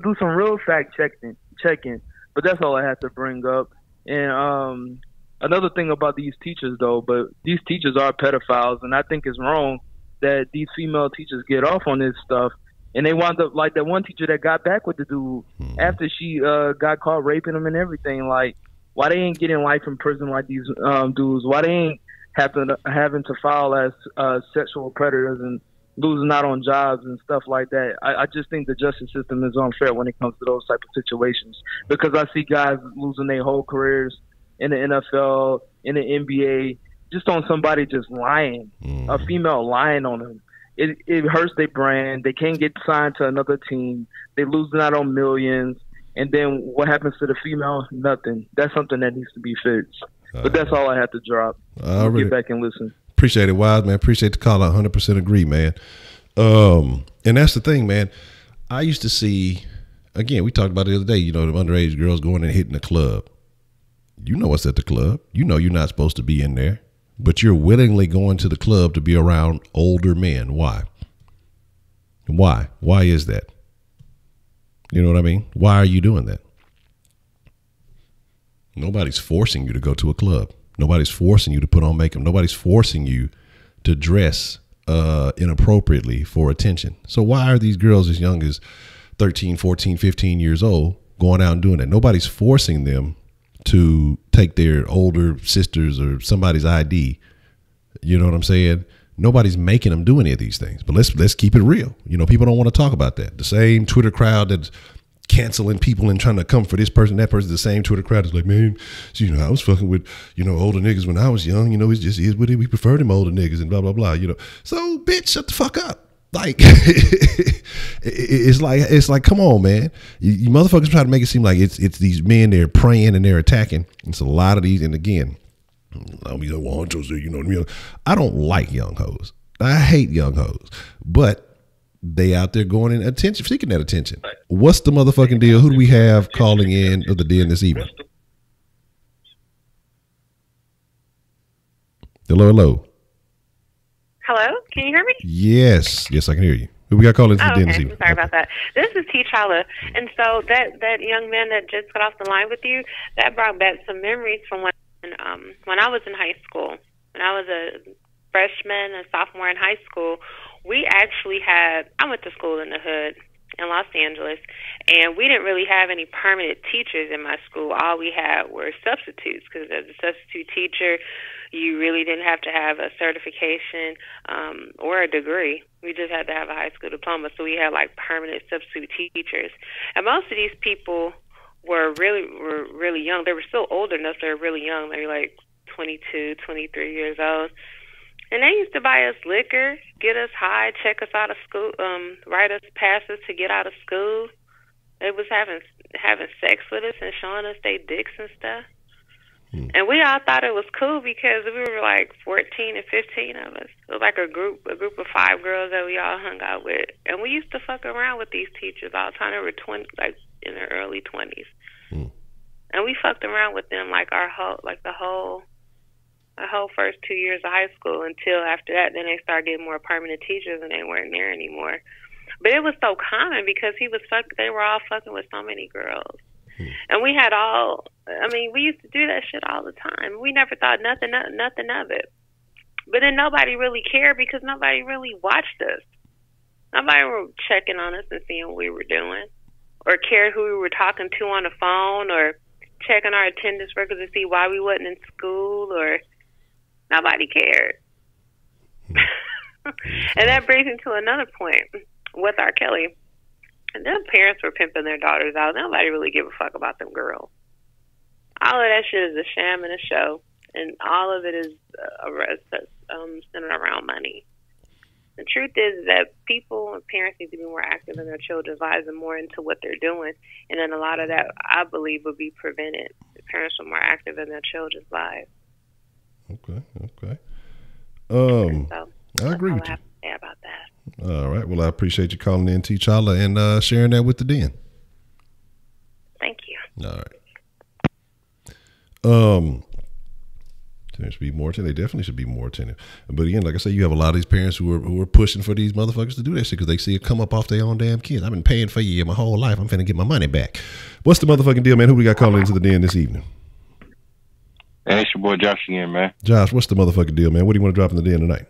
do some real fact checking. But that's all I had to bring up. And another thing about these teachers, though, but these teachers are pedophiles, and I think it's wrong that these female teachers get off on this stuff. And they wound up like that one teacher that got back with the dude after she got caught raping him and everything. Like, why they ain't getting life in prison like these dudes? Why they ain't having to file as sexual predators and losing out on jobs and stuff like that? I just think the justice system is unfair when it comes to those type of situations, because I see guys losing their whole careers in the NFL, in the NBA, just on somebody just lying, a female lying on them. It hurts their brand. They can't get signed to another team. They losing out on millions. And then what happens to the female? Nothing. That's something that needs to be fixed. But that's all I have to drop. I'll get back and listen. Appreciate it, Wise, man. Appreciate the call. I 100% agree, man. And that's the thing, man. I used to see, again, we talked about it the other day, you know, the underage girls going and hitting the club. You know what's at the club. You know you're not supposed to be in there. But you're willingly going to the club to be around older men. Why? Why? Why is that? You know what I mean? Why are you doing that? Nobody's forcing you to go to a club. Nobody's forcing you to put on makeup. Nobody's forcing you to dress inappropriately for attention. So why are these girls as young as 13, 14, 15 years old going out and doing that? Nobody's forcing them to take their older sisters or somebody's ID. You know what I'm saying? Nobody's making them do any of these things. But let's keep it real. You know, people don't want to talk about that. The same Twitter crowd that's canceling people and trying to come for this person, that person, the same Twitter crowd is like, man, you know, I was fucking with, you know, older niggas when I was young. You know, it's just is what we prefer them older niggas and blah, blah, blah. You know, so bitch, shut the fuck up. Like, it's like, come on, man. You motherfuckers try to make it seem like it's these men they're praying and they're attacking. It's a lot of these. And again, I'll be like, well, HonchoSaucy, you know what I mean? I don't like young hoes. I hate young hoes. But they out there going in attention, seeking that attention. What's the motherfucking deal? Who do we have calling in of the den this evening? Hello. Hello, can you hear me? Yes, I can hear you. Who we got calling in the den this evening? Sorry about that. This is T'Challa. And so that young man that just got off the line with you, that brought back some memories from when I was in high school. When I was a freshman and sophomore in high school, I went to school in the hood in Los Angeles, and we didn't really have any permanent teachers in my school. All we had were substitutes, because as a substitute teacher, you really didn't have to have a certification or a degree. We just had to have a high school diploma. So we had like permanent substitute teachers. And most of these people were really young. They were still old enough. They were really young. They were like 22, 23 years old. And they used to buy us liquor, get us high, check us out of school, write us passes to get out of school. They was having sex with us and showing us their dicks and stuff. And we all thought it was cool because we were like 14 and 15 of us. It was like a group of 5 girls that we all hung out with. And we used to fuck around with these teachers all the time. They were 20, like in their early 20s. And we fucked around with them like the whole first 2 years of high school, until after that, then they started getting more permanent teachers and they weren't there anymore. But it was so common because they were all fucking with so many girls. And we used to do that shit all the time. We never thought nothing of it. But then nobody really cared because nobody really watched us. Nobody were checking on us and seeing what we were doing, or cared who we were talking to on the phone, or checking our attendance records to see why we wasn't in school, or nobody cared. And that brings me to another point with R. Kelly. And them parents were pimping their daughters out. Nobody really give a fuck about them girls. All of that shit is a sham and a show, and all of it is centered around money. The truth is that people and parents need to be more active in their children's lives and more into what they're doing. And then a lot of that, I believe, would be prevented. The parents are more active in their children's lives. Okay. So I agree with I you. have to say about that. All right. Well, I appreciate you calling in, T'Challa, and sharing that with the den. Thank you. All right. There should be more attentive. They definitely should be more attentive. But again, like I say, you have a lot of these parents who are pushing for these motherfuckers to do that shit because they see it come up off their own damn kids. I've been paying for you my whole life. I'm finna get my money back. What's the motherfucking deal, man? Who we got calling into the den this evening? Hey, it's your boy Josh again, man. Josh, what's the motherfucking deal, man? What do you want to drop in the den tonight?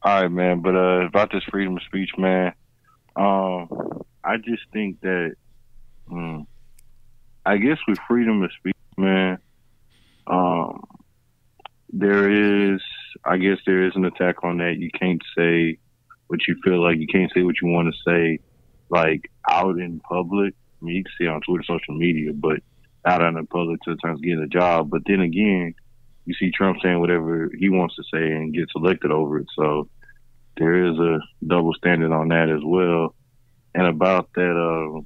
All right, man. But about this freedom of speech, man, I just think that, I guess with freedom of speech, man, there is an attack on that. You can't say what you feel like. You can't say what you want to say, like, out in public. I mean, you can see it on Twitter, social media, but out in the public sometimes getting a job. But then again, you see Trump saying whatever he wants to say and gets elected over it. So there is a double standard on that as well. And about that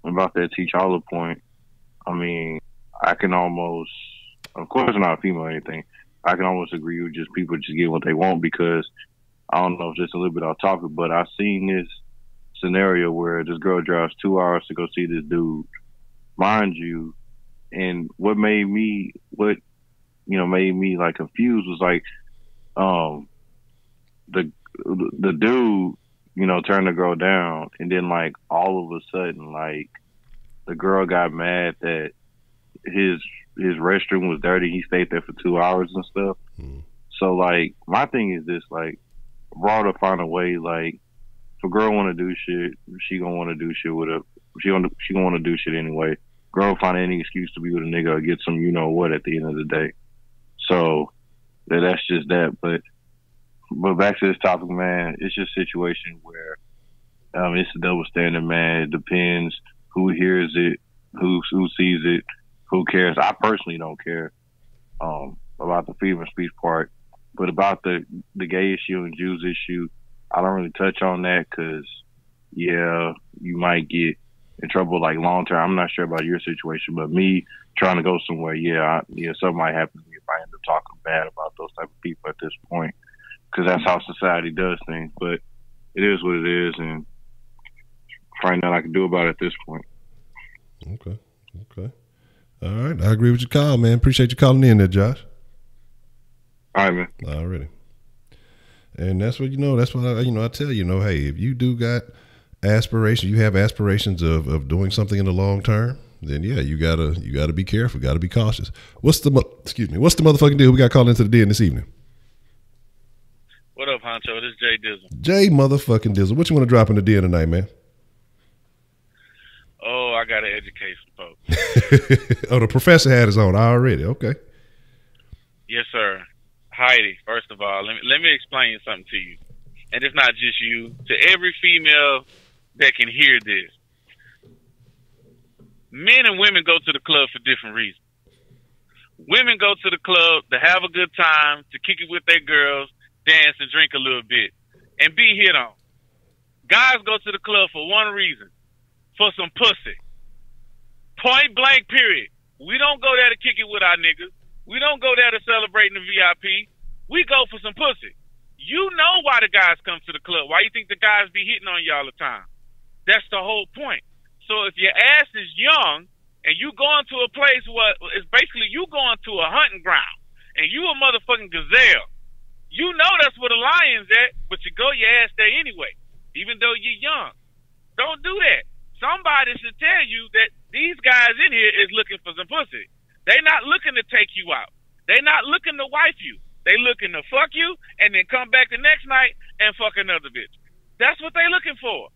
T'Challa point, I mean, I can almost, of course, I'm not a female or anything. I can almost agree with just people just get what they want because I don't know if it's a little bit off topic, but I've seen this scenario where this girl drives 2 hours to go see this dude, mind you. And what made me like confused was like, the dude, turned the girl down, and then like all of a sudden, like the girl got mad that his restroom was dirty. He stayed there for 2 hours and stuff. So like my thing is this, like, raw to find a way, like, if a girl want to do shit, she gonna want to do shit with a, she gonna want to do shit anyway. Girl find any excuse to be with a nigga or get some what at the end of the day. So that's just that. But back to this topic, man, it's just a situation where it's a double standard, man. It depends who hears it, who sees it, who cares. I personally don't care about the freedom of speech part, but about the gay issue and Jews issue, I don't really touch on that because, yeah, you might get in trouble like long term. I'm not sure about your situation, but me trying to go somewhere, something might happen to me if I end up talking bad about those type of people at this point, because that's how society does things. But it is what it is, and probably nothing I can do about it at this point. Okay. All right. I agree with your call, man. Appreciate you calling in there, Josh. All right, man. Already. And that's what, that's what I tell you, hey, if you do got aspirations, you have aspirations of doing something in the long term, then yeah, you gotta be careful, gotta be cautious. What's the motherfucking deal we got called into the den this evening? What up, Honcho? This is Jay Dizzle. Jay motherfucking Dizzle. What you want to drop in the den tonight, man? Oh, I gotta educate some folks. Oh, the professor had his own already. Okay. Yes, sir. Heidi, first of all, let me explain something to you. And it's not just you. To every female that can hear this. Men and women go to the club for different reasons. Women go to the club to have a good time, to kick it with their girls, dance and drink a little bit, and be hit on. Guys go to the club for one reason, for some pussy. Point blank, period. We don't go there to kick it with our niggas. We don't go there to celebrate in the VIP. We go for some pussy. You know why the guys come to the club. Why you think the guys be hitting on you all the time? That's the whole point. So if your ass is young and you going to a place where it's basically you going to a hunting ground and you a motherfucking gazelle, you know that's where the lion's at, but you go your ass there anyway, even though you're young. Don't do that. Somebody should tell you that these guys in here is looking for some pussy. They not looking to take you out. They not looking to wife you. They looking to fuck you and then come back the next night and fuck another bitch. That's what they looking for.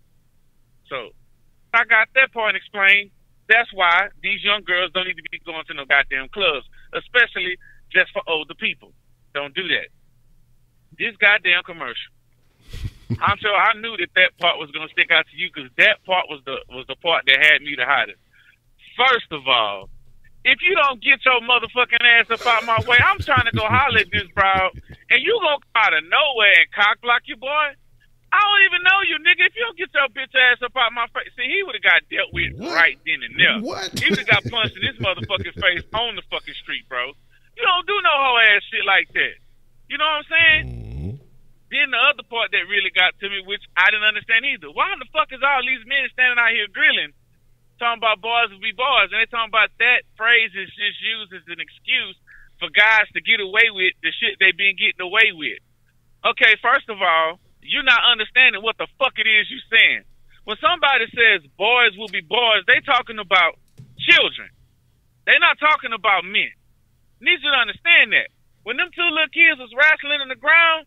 So I got that point explained. That's why these young girls don't need to be going to no goddamn clubs, especially just for older people. Don't do that. This goddamn commercial. Honcho, I knew that part was going to stick out to you because that part was the part that had me the hottest. First of all, if you don't get your motherfucking ass up out my way, I'm trying to go holler at this bro, and you gonna come out of nowhere and cock block you, boy. I don't even know you, nigga. If you don't get your bitch ass up out my face, see, he would have got dealt with right then and there. What? He would have got punched in his motherfucking face on the fucking street, bro. You don't do no whole ass shit like that. You know what I'm saying? Mm-hmm. Then the other part that really got to me, which I didn't understand either. Why the fuck is all these men standing out here grilling, talking about boys will be boys, and they talking about that phrase is just used as an excuse for guys to get away with the shit they been getting away with. Okay, first of all, you're not understanding what the fuck it is you saying. When somebody says boys will be boys, they talking about children. They not talking about men. Need you to understand that. When them two little kids was wrestling in the ground,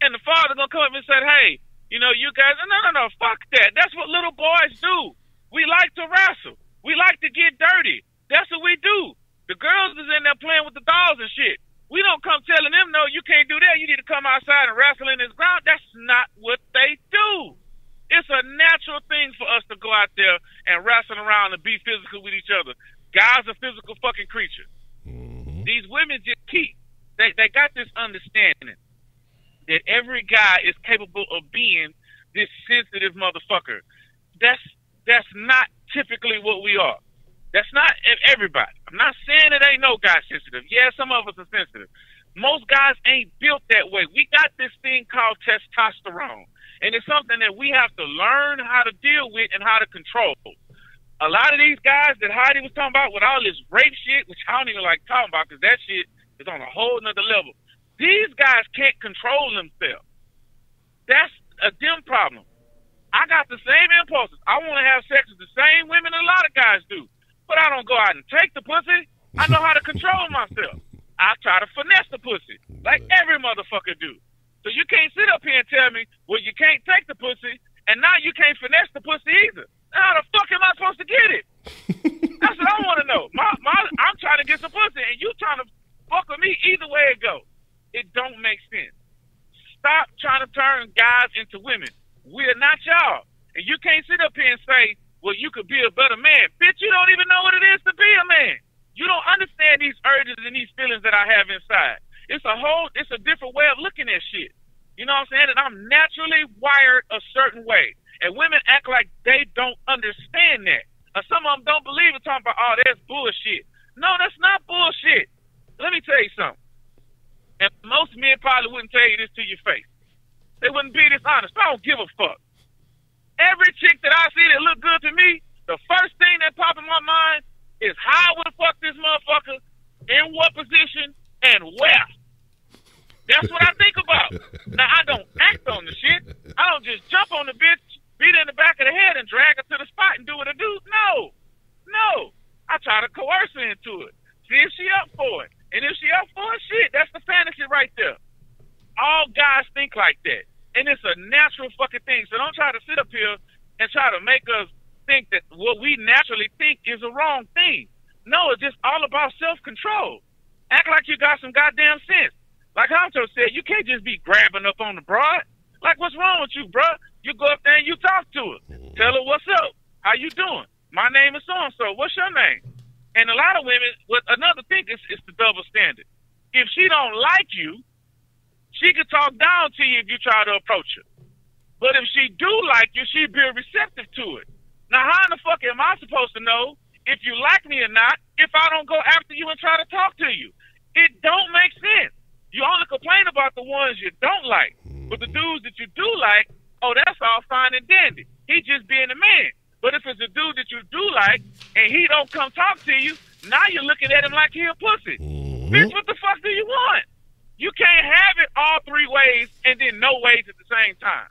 and the father gonna come up and say, hey, you know, you guys, no, fuck that. That's what little boys do. We like to wrestle. We like to get dirty. That's what we do. The girls is in there playing with the dolls and shit. We don't come telling them, no, you can't do that. You need to come outside and wrestle in this ground. That's not what they do. It's a natural thing for us to go out there and wrestle around and be physical with each other. Guys are physical fucking creatures. Mm-hmm. These women just they got this understanding that every guy is capable of being this sensitive motherfucker. That's not typically what we are. That's not everybody. I'm not saying it ain't no guy sensitive. Yeah, some of us are sensitive. Most guys ain't built that way. We got this thing called testosterone, and it's something that we have to learn how to deal with and how to control. A lot of these guys that Heidi was talking about with all this rape shit, which I don't even like talking about because that shit is on a whole nother level. These guys can't control themselves. That's a them problem. I got the same impulses. I want to have sex with the same women a lot of guys do. But I don't go out and take the pussy. I know how to control myself. I try to finesse the pussy like every motherfucker do. So you can't sit up here and tell me, well, you can't take the pussy, and now you can't finesse the pussy either. How the fuck am I supposed to get it? That's what I want to know. I'm trying to get some pussy, and you trying to fuck with me either way it go. It don't make sense. Stop trying to turn guys into women. We're not y'all. And you can't sit up here and say, well, you could be a better man. Bitch, you don't even know what it is to be a man. You don't understand these urges and these feelings that I have inside. It's a different way of looking at shit. You know what I'm saying? And I'm naturally wired a certain way. And women act like they don't understand that. Or some of them don't believe it, talking about, oh, that's bullshit. No, that's not bullshit. Let me tell you something. And most men probably wouldn't tell you this to your face. They wouldn't be this honest. I don't give a fuck. Every chick that I see that look good to me, the first thing that pops in my mind is how I would fuck this motherfucker, in what position, and where. That's what I think about. Now, I don't act on the shit. I don't just jump on the bitch, beat her in the back of the head, and drag her to the spot and do what I do. No. I try to coerce her into it. See if she up for it. And if she up for it, shit, that's the fantasy right there. All guys think like that. And it's a natural fucking thing. So don't try to sit up here and try to make us think that what we naturally think is a wrong thing. No, it's just all about self-control. Act like you got some goddamn sense. Like Honcho said, you can't just be grabbing up on the broad. Like, what's wrong with you, bruh? You go up there and you talk to her. Tell her, what's up? How you doing? My name is so-and-so. What's your name? And a lot of women, another thing is the double standard. If she don't like you, she could talk down to you if you try to approach her. But if she do like you, she'd be receptive to it. Now, how in the fuck am I supposed to know if you like me or not if I don't go after you and try to talk to you? It don't make sense. You only complain about the ones you don't like. But the dudes that you do like, oh, that's all fine and dandy. He just being a man. But if it's a dude that you do like and he don't come talk to you, now you're looking at him like he a pussy. Bitch, what the fuck do you want? You can't have it all three ways and then no ways at the same time.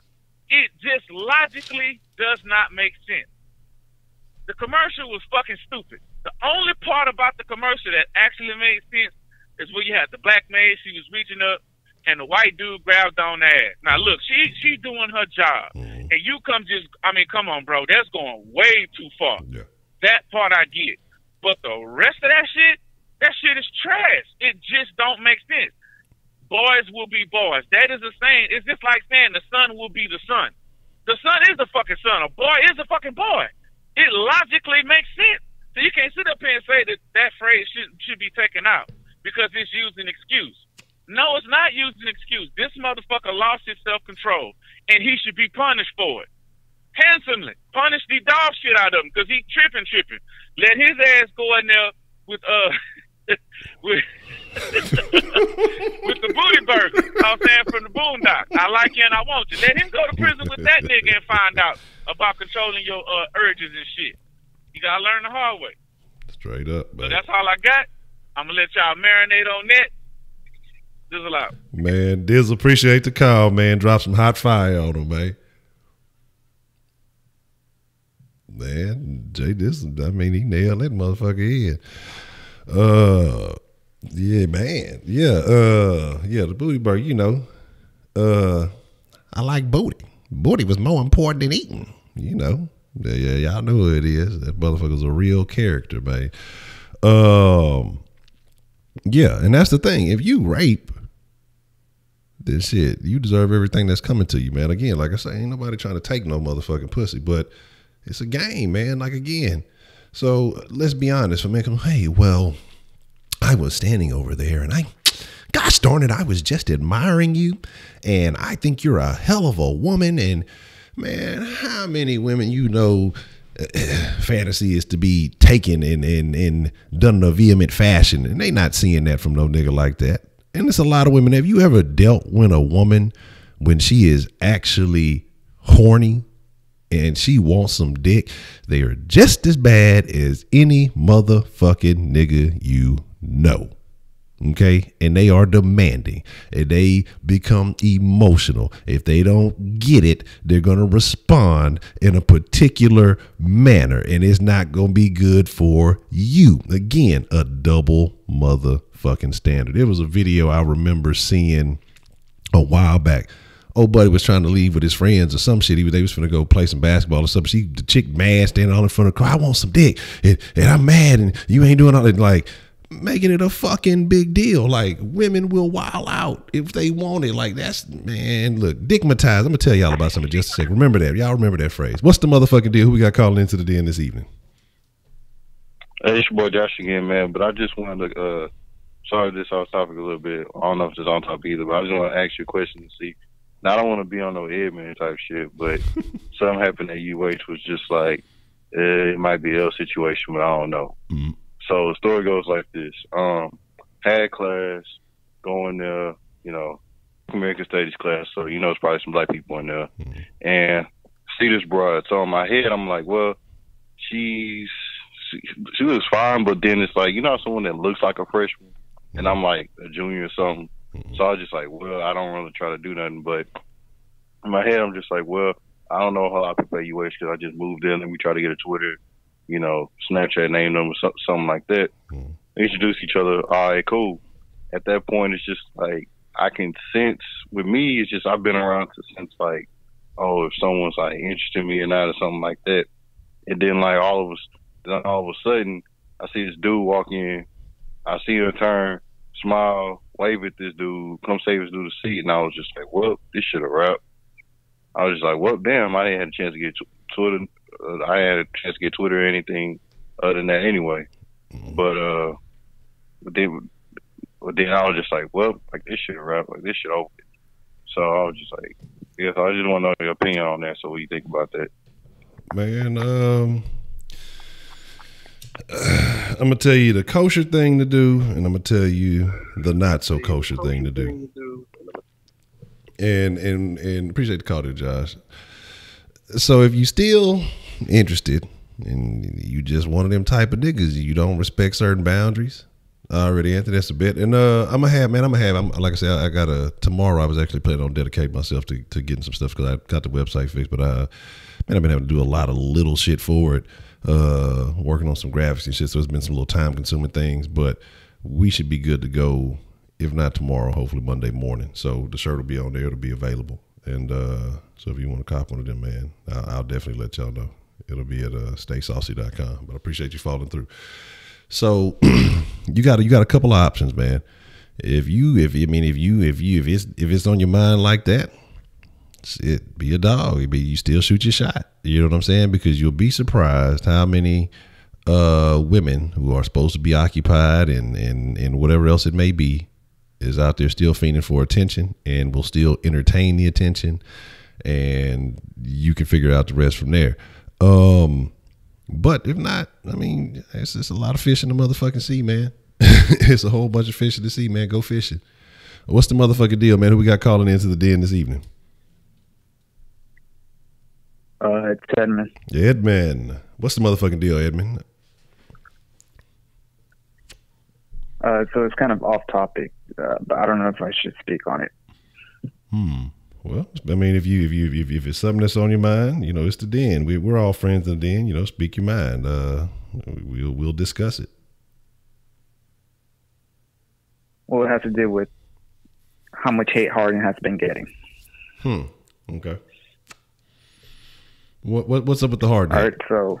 It just logically does not make sense. The commercial was fucking stupid. The only part about the commercial that actually made sense is where you had the black maid, she was reaching up, and the white dude grabbed on the ass. Now, look, she's doing her job. And you come on, bro, that's going way too far. Yeah. That part I get. But the rest of that shit is trash. It just don't make sense. Boys will be boys. That is a saying. It's just like saying the son will be the son. The son is the fucking son. A boy is a fucking boy. It logically makes sense. So you can't sit up here and say that phrase should be taken out because it's used an excuse. No, it's not used an excuse. This motherfucker lost his self-control, and he should be punished for it. Handsomely. Punish the dog shit out of him because he tripping. Let his ass go in there with with the booty burger. I'm saying from the boondocks. I like you and I want you. Let him go to prison with that nigga and find out about controlling your urges and shit. You gotta learn the hard way. Straight up, man. So that's all I got. I'm gonna let y'all marinate on that. Dizzle out. Man, Dizzle, appreciate the call, man. Drop some hot fire on him, man. Man, Jay, I mean, he nailed that motherfucker in. Yeah, man. Yeah, the booty burger, you know. I like booty. Booty was more important than eating, you know. Yeah, y'all know who it is. That motherfucker's a real character, man. Yeah, and that's the thing. If you rape, then shit, you deserve everything that's coming to you, man. Again, like I say, ain't nobody trying to take no motherfucking pussy, but it's a game, man. Like, again. So let's be honest. For me, hey, well, I was standing over there and gosh darn it, I was just admiring you. And I think you're a hell of a woman. And man, how many women, you know, fantasy is to be taken and done in a vehement fashion. And they not seeing that from no nigga like that. And there's a lot of women. Have you ever dealt with a woman when she is actually horny and she wants some dick? They are just as bad as any motherfucking nigga you know. Okay? And they are demanding. And they become emotional. If they don't get it, they're going to respond in a particular manner. And it's not going to be good for you. Again, a double motherfucking standard. There was a video I remember seeing a while back. Old buddy was trying to leave with his friends or some shit. They was finna go play some basketball or something. The chick mad standing all in front of the car. I want some dick. And I'm mad and you ain't doing all that. Like, making it a fucking big deal. Like, women will wild out if they want it. Like, that's, man, look, dickmatized. I'm going to tell y'all about something in just a second. Remember that. Y'all remember that phrase. What's the motherfucking deal? Who we got calling into the den this evening? Hey, it's your boy Josh again, man. But I just wanted to, sorry this off topic a little bit. I don't know if it's on topic either, but I just want to ask you a question to see. Now, I don't want to be on no Edmund type shit, but something happened at UH was just like, it might be a L situation, but I don't know. Mm-hmm. So the story goes like this. Had class, going there, you know, American Studies class, so you know it's probably some black people in there. Mm-hmm. And see this broad. So in my head, I'm like, well, she looks fine, but then it's like, you know, someone that looks like a freshman, and I'm like a junior or something. Mm-hmm. So I was just like, well, I don't really try to do nothing. But in my head, I'm just like, well, I don't know a whole lot of people at UH because I just moved in and we try to get a Twitter, you know, Snapchat name number, something like that. Mm-hmm. Introduce each other. All right, cool. At that point, it's just like, I can sense, with me, it's just, I've been around to sense like, oh, if someone's like interested in me or not or something like that. And then like all of a sudden, I see this dude walk in, I see her turn, smile, wave at this dude, come save this dude a seat, and I was just like, well, this should have wrapped. I was just like, well, damn, I didn't have a chance to get Twitter. I had a chance to get Twitter or anything other than that anyway. But then I was just like, well, like this should have wrapped, like this should over. So I was just like, yeah, so I just want to know your opinion on that. So what do you think about that? Man, I'm gonna tell you the kosher thing to do, and I'm gonna tell you the not so kosher thing to do. And appreciate the call there, Josh. So if you still interested and you just one of them type of niggas, you don't respect certain boundaries. I already answered that's a bit. And I'm like I said, tomorrow I was actually planning on dedicate myself to getting some stuff because I got the website fixed, but I've been having to do a lot of little shit for it. Working on some graphics and shit, so it's been some little time consuming things, but we should be good to go, if not tomorrow, hopefully Monday morning. So the shirt will be on there, it'll be available. And so if you want to cop one of them, man, I'll definitely let y'all know. It'll be at staysaucy.com. But I appreciate you following through. So you got a couple of options, man. If it's on your mind like that, be a dog. You still shoot your shot. You know what I'm saying? Because you'll be surprised how many women who are supposed to be occupied and whatever else it may be is out there still fiending for attention and will still entertain the attention, and you can figure out the rest from there. But if not, I mean, it's just a lot of fish in the motherfucking sea, man. It's a whole bunch of fish in the sea, man. Go fishing. What's the motherfucking deal, man? Who we got calling into the den this evening? It's Edmund. Edmund. What's the motherfucking deal, Edmund? So it's kind of off topic, but I don't know if I should speak on it. Well, I mean, if it's something that's on your mind, you know, it's the den. We're all friends in the den. You know, speak your mind. We'll discuss it. Well, it has to do with how much hate Harden has been getting. Okay. What's up with the Harden? All right, so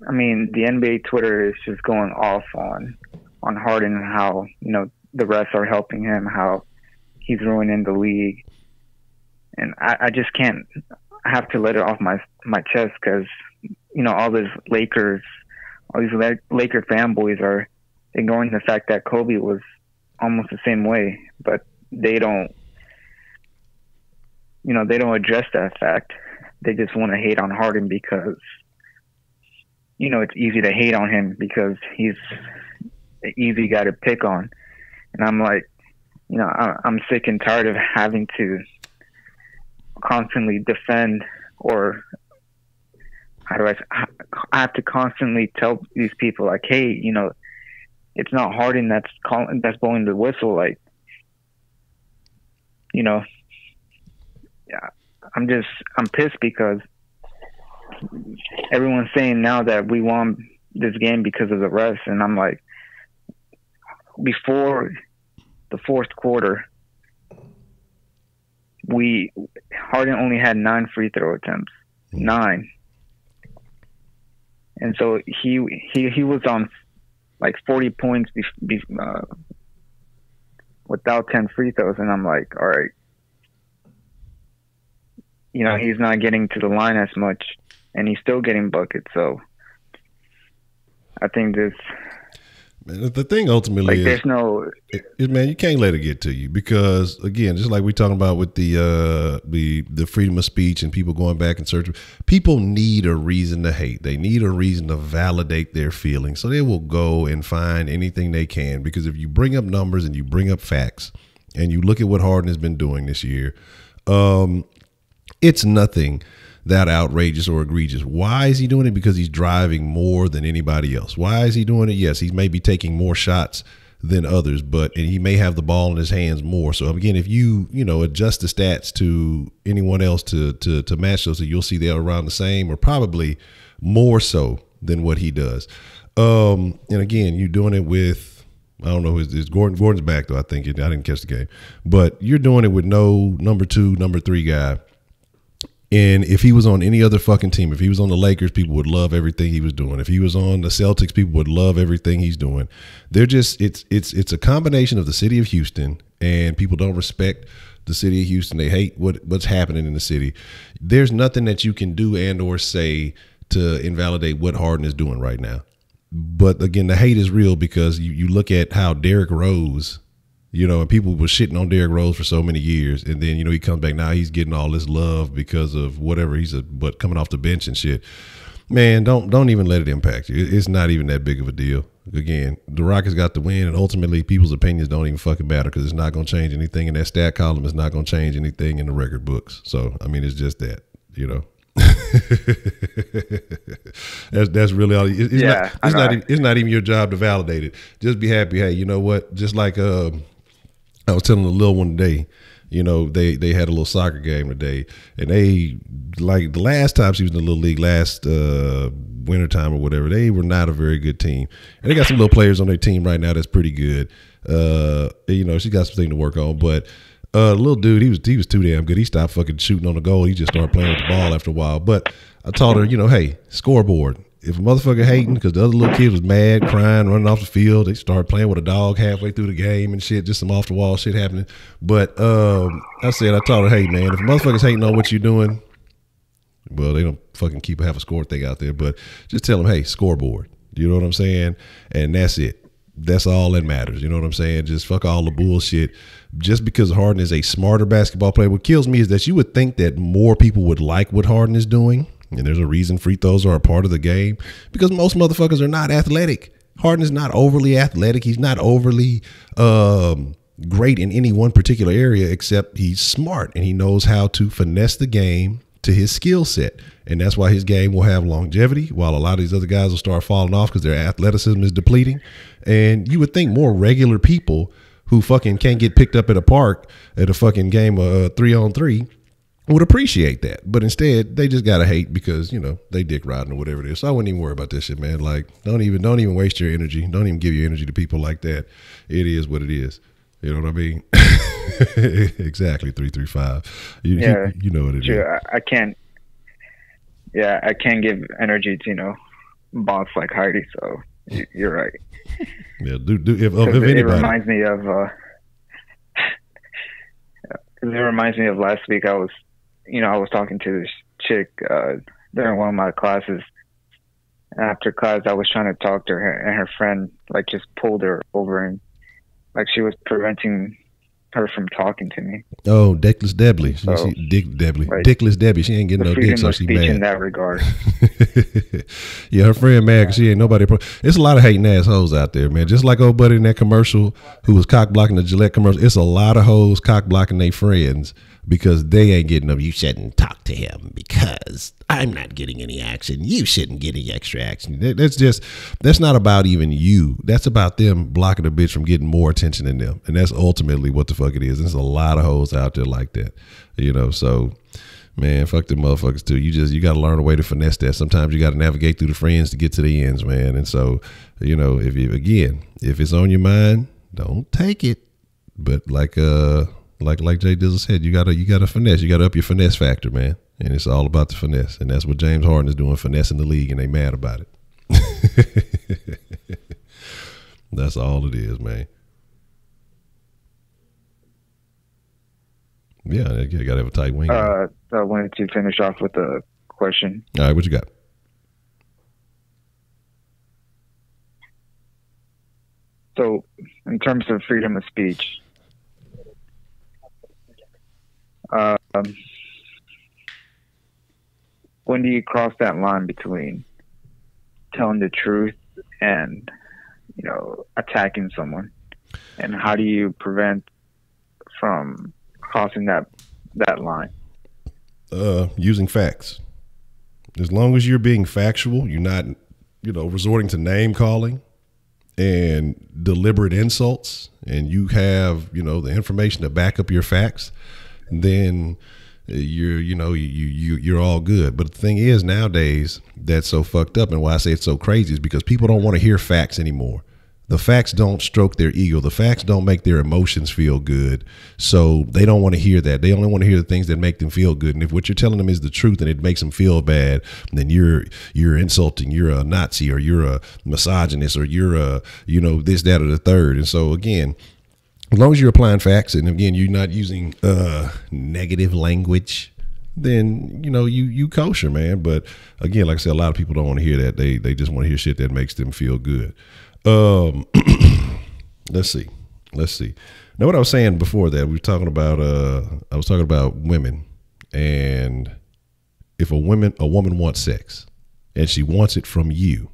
I mean, the NBA Twitter is just going off on Harden and how, you know, the refs are helping him, how he's ruining the league. And I just can't, I have to let it off my chest because, you know, all these Laker fanboys are ignoring the fact that Kobe was almost the same way, but they don't, you know, they don't address that fact. They just want to hate on Harden because, you know, it's easy to hate on him because he's an easy guy to pick on. And I'm like, you know, I'm sick and tired of having to constantly defend, or I have to constantly tell these people like, hey, you know, it's not Harden that's blowing the whistle. Like, you know, yeah, I'm pissed because everyone's saying now that we won this game because of the refs, and I'm like, before the fourth quarter, Harden only had 9 free throw attempts, 9, and so he was on like 40 points without 10 free throws, and I'm like, all right, you know, he's not getting to the line as much, and he's still getting buckets. So I think this. Man, the thing ultimately is, there's no, man, you can't let it get to you because, again, just like we're talking about with the freedom of speech and people going back and searching, people need a reason to hate. They need a reason to validate their feelings, so they will go and find anything they can. Because if you bring up numbers and you bring up facts and you look at what Harden has been doing this year, it's nothing that outrageous or egregious. Why is he doing it? Because he's driving more than anybody else. Why is he doing it? Yes, he's maybe taking more shots than others, and he may have the ball in his hands more. So again, if you adjust the stats to anyone else to match those, so you'll see they're around the same or probably more so than what he does. And again, you're doing it with, I don't know, is Gordon's back though. I think I didn't catch the game, but you're doing it with no number 2, number 3 guy. And if he was on any other fucking team, if he was on the Lakers, people would love everything he was doing. If he was on the Celtics, people would love everything he's doing. They're just, it's a combination of the city of Houston, and people don't respect the city of Houston. They hate what's happening in the city. There's nothing that you can do and or say to invalidate what Harden is doing right now. But again, the hate is real because you look at how Derrick Rose, you know, and people were shitting on Derrick Rose for so many years, and then, you know, he comes back now, he's getting all this love because of whatever but coming off the bench and shit. Man, don't even let it impact you. It's not even that big of a deal. Again, the Rockets got the win, and ultimately people's opinions don't even fucking matter because it's not going to change anything in that stat column. It's not going to change anything in the record books. So, I mean, it's just that, you know. that's really all. It's not even your job to validate it. Just be happy. Hey, you know what? Just like I was telling the little one today, you know, they had a little soccer game today, and they, like the last time she was in the little league last wintertime or whatever, they were not a very good team. And they got some little players on their team right now that's pretty good. You know, she got something to work on, but the little dude, he was too damn good. He stopped fucking shooting on the goal. He just started playing with the ball after a while. But I told her, you know, hey, scoreboard. If a motherfucker hating because the other little kid was mad, crying, running off the field, they started playing with a dog halfway through the game and shit, just some off the wall shit happening. But I told her, hey man, if a motherfucker's hating on what you're doing, Well, they don't fucking have a score thing out there, but just tell them, hey, scoreboard. You know what I'm saying? And that's it. That's all that matters. You know what I'm saying? Just fuck all the bullshit. Just because Harden is a smarter basketball player, what kills me is that you would think that more people would like what Harden is doing. And there's a reason free throws are a part of the game, because most motherfuckers are not athletic. Harden is not overly athletic. He's not overly great in any one particular area, except he's smart and he knows how to finesse the game to his skill set. And that's why his game will have longevity, while a lot of these other guys will start falling off because their athleticism is depleting. And you would think more regular people who fucking can't get picked up at a park at a fucking game of 3-on-3 would appreciate that. But instead, they just gotta hate because, you know, they dick riding or whatever it is. So I wouldn't even worry about this shit, man. Like, don't even waste your energy. Don't even give your energy to people like that. It is what it is. You know what I mean? Exactly. 335. You know what it is. I can't. Yeah, I can't give energy to, you know, boss like Heidi. So you're right. Yeah, if anybody. It reminds me of. It reminds me of last week. I was talking to this chick during one of my classes. After class, I was trying to talk to her, and her friend like just pulled her over and like she was preventing her from talking to me. Oh, Dickless Debbie. Dickless Debbie. She ain't getting no dick, so she mad. In that regard. Yeah, her friend mad because she ain't nobody. It's a lot of hating ass hoes out there, man. Just like old buddy in that commercial who was cock blocking the Gillette commercial. It's a lot of hoes cock blocking their friends because they ain't getting them. You shouldn't talk to him because I'm not getting any action. You shouldn't get any extra action. That's not about even you. That's about them blocking a bitch from getting more attention than them. And that's ultimately what the fuck it is. There's a lot of hoes out there like that, you know. So, man, fuck them motherfuckers too. You got to learn a way to finesse that. Sometimes you got to navigate through the friends to get to the ends, man. And so, you know, if it's on your mind, don't take it. But like Jay Dizzle said, you gotta finesse. You gotta up your finesse factor, man. And it's all about the finesse. And that's what James Harden is doing, finessing the league, and they mad about it. That's all it is, man. Yeah, you gotta have a tight wing. I wanted to finish off with a question. All right, what you got? So, in terms of freedom of speech, when do you cross that line between telling the truth and, you know, attacking someone? And how do you prevent from crossing that line? Using facts. As long as you're being factual, you're not, you know, resorting to name calling and deliberate insults, and you have, you know, the information to back up your facts, then you're all good. But the thing is, nowadays, that's so fucked up, and why I say it's so crazy is because people don't want to hear facts anymore. The facts don't stroke their ego. The facts don't make their emotions feel good. So they don't want to hear that. They only want to hear the things that make them feel good. And if what you're telling them is the truth and it makes them feel bad, then you're insulting, you're a Nazi, or you're a misogynist, or you're a, you know, this, that, or the third. And so again, as long as you're applying facts, and again, you're not using negative language, then, you know, you kosher, man. But again, like I said, a lot of people don't want to hear that. They just want to hear shit that makes them feel good. Let's see. Now, what I was saying before that, we were talking about, I was talking about women, and if a woman wants sex and she wants it from you,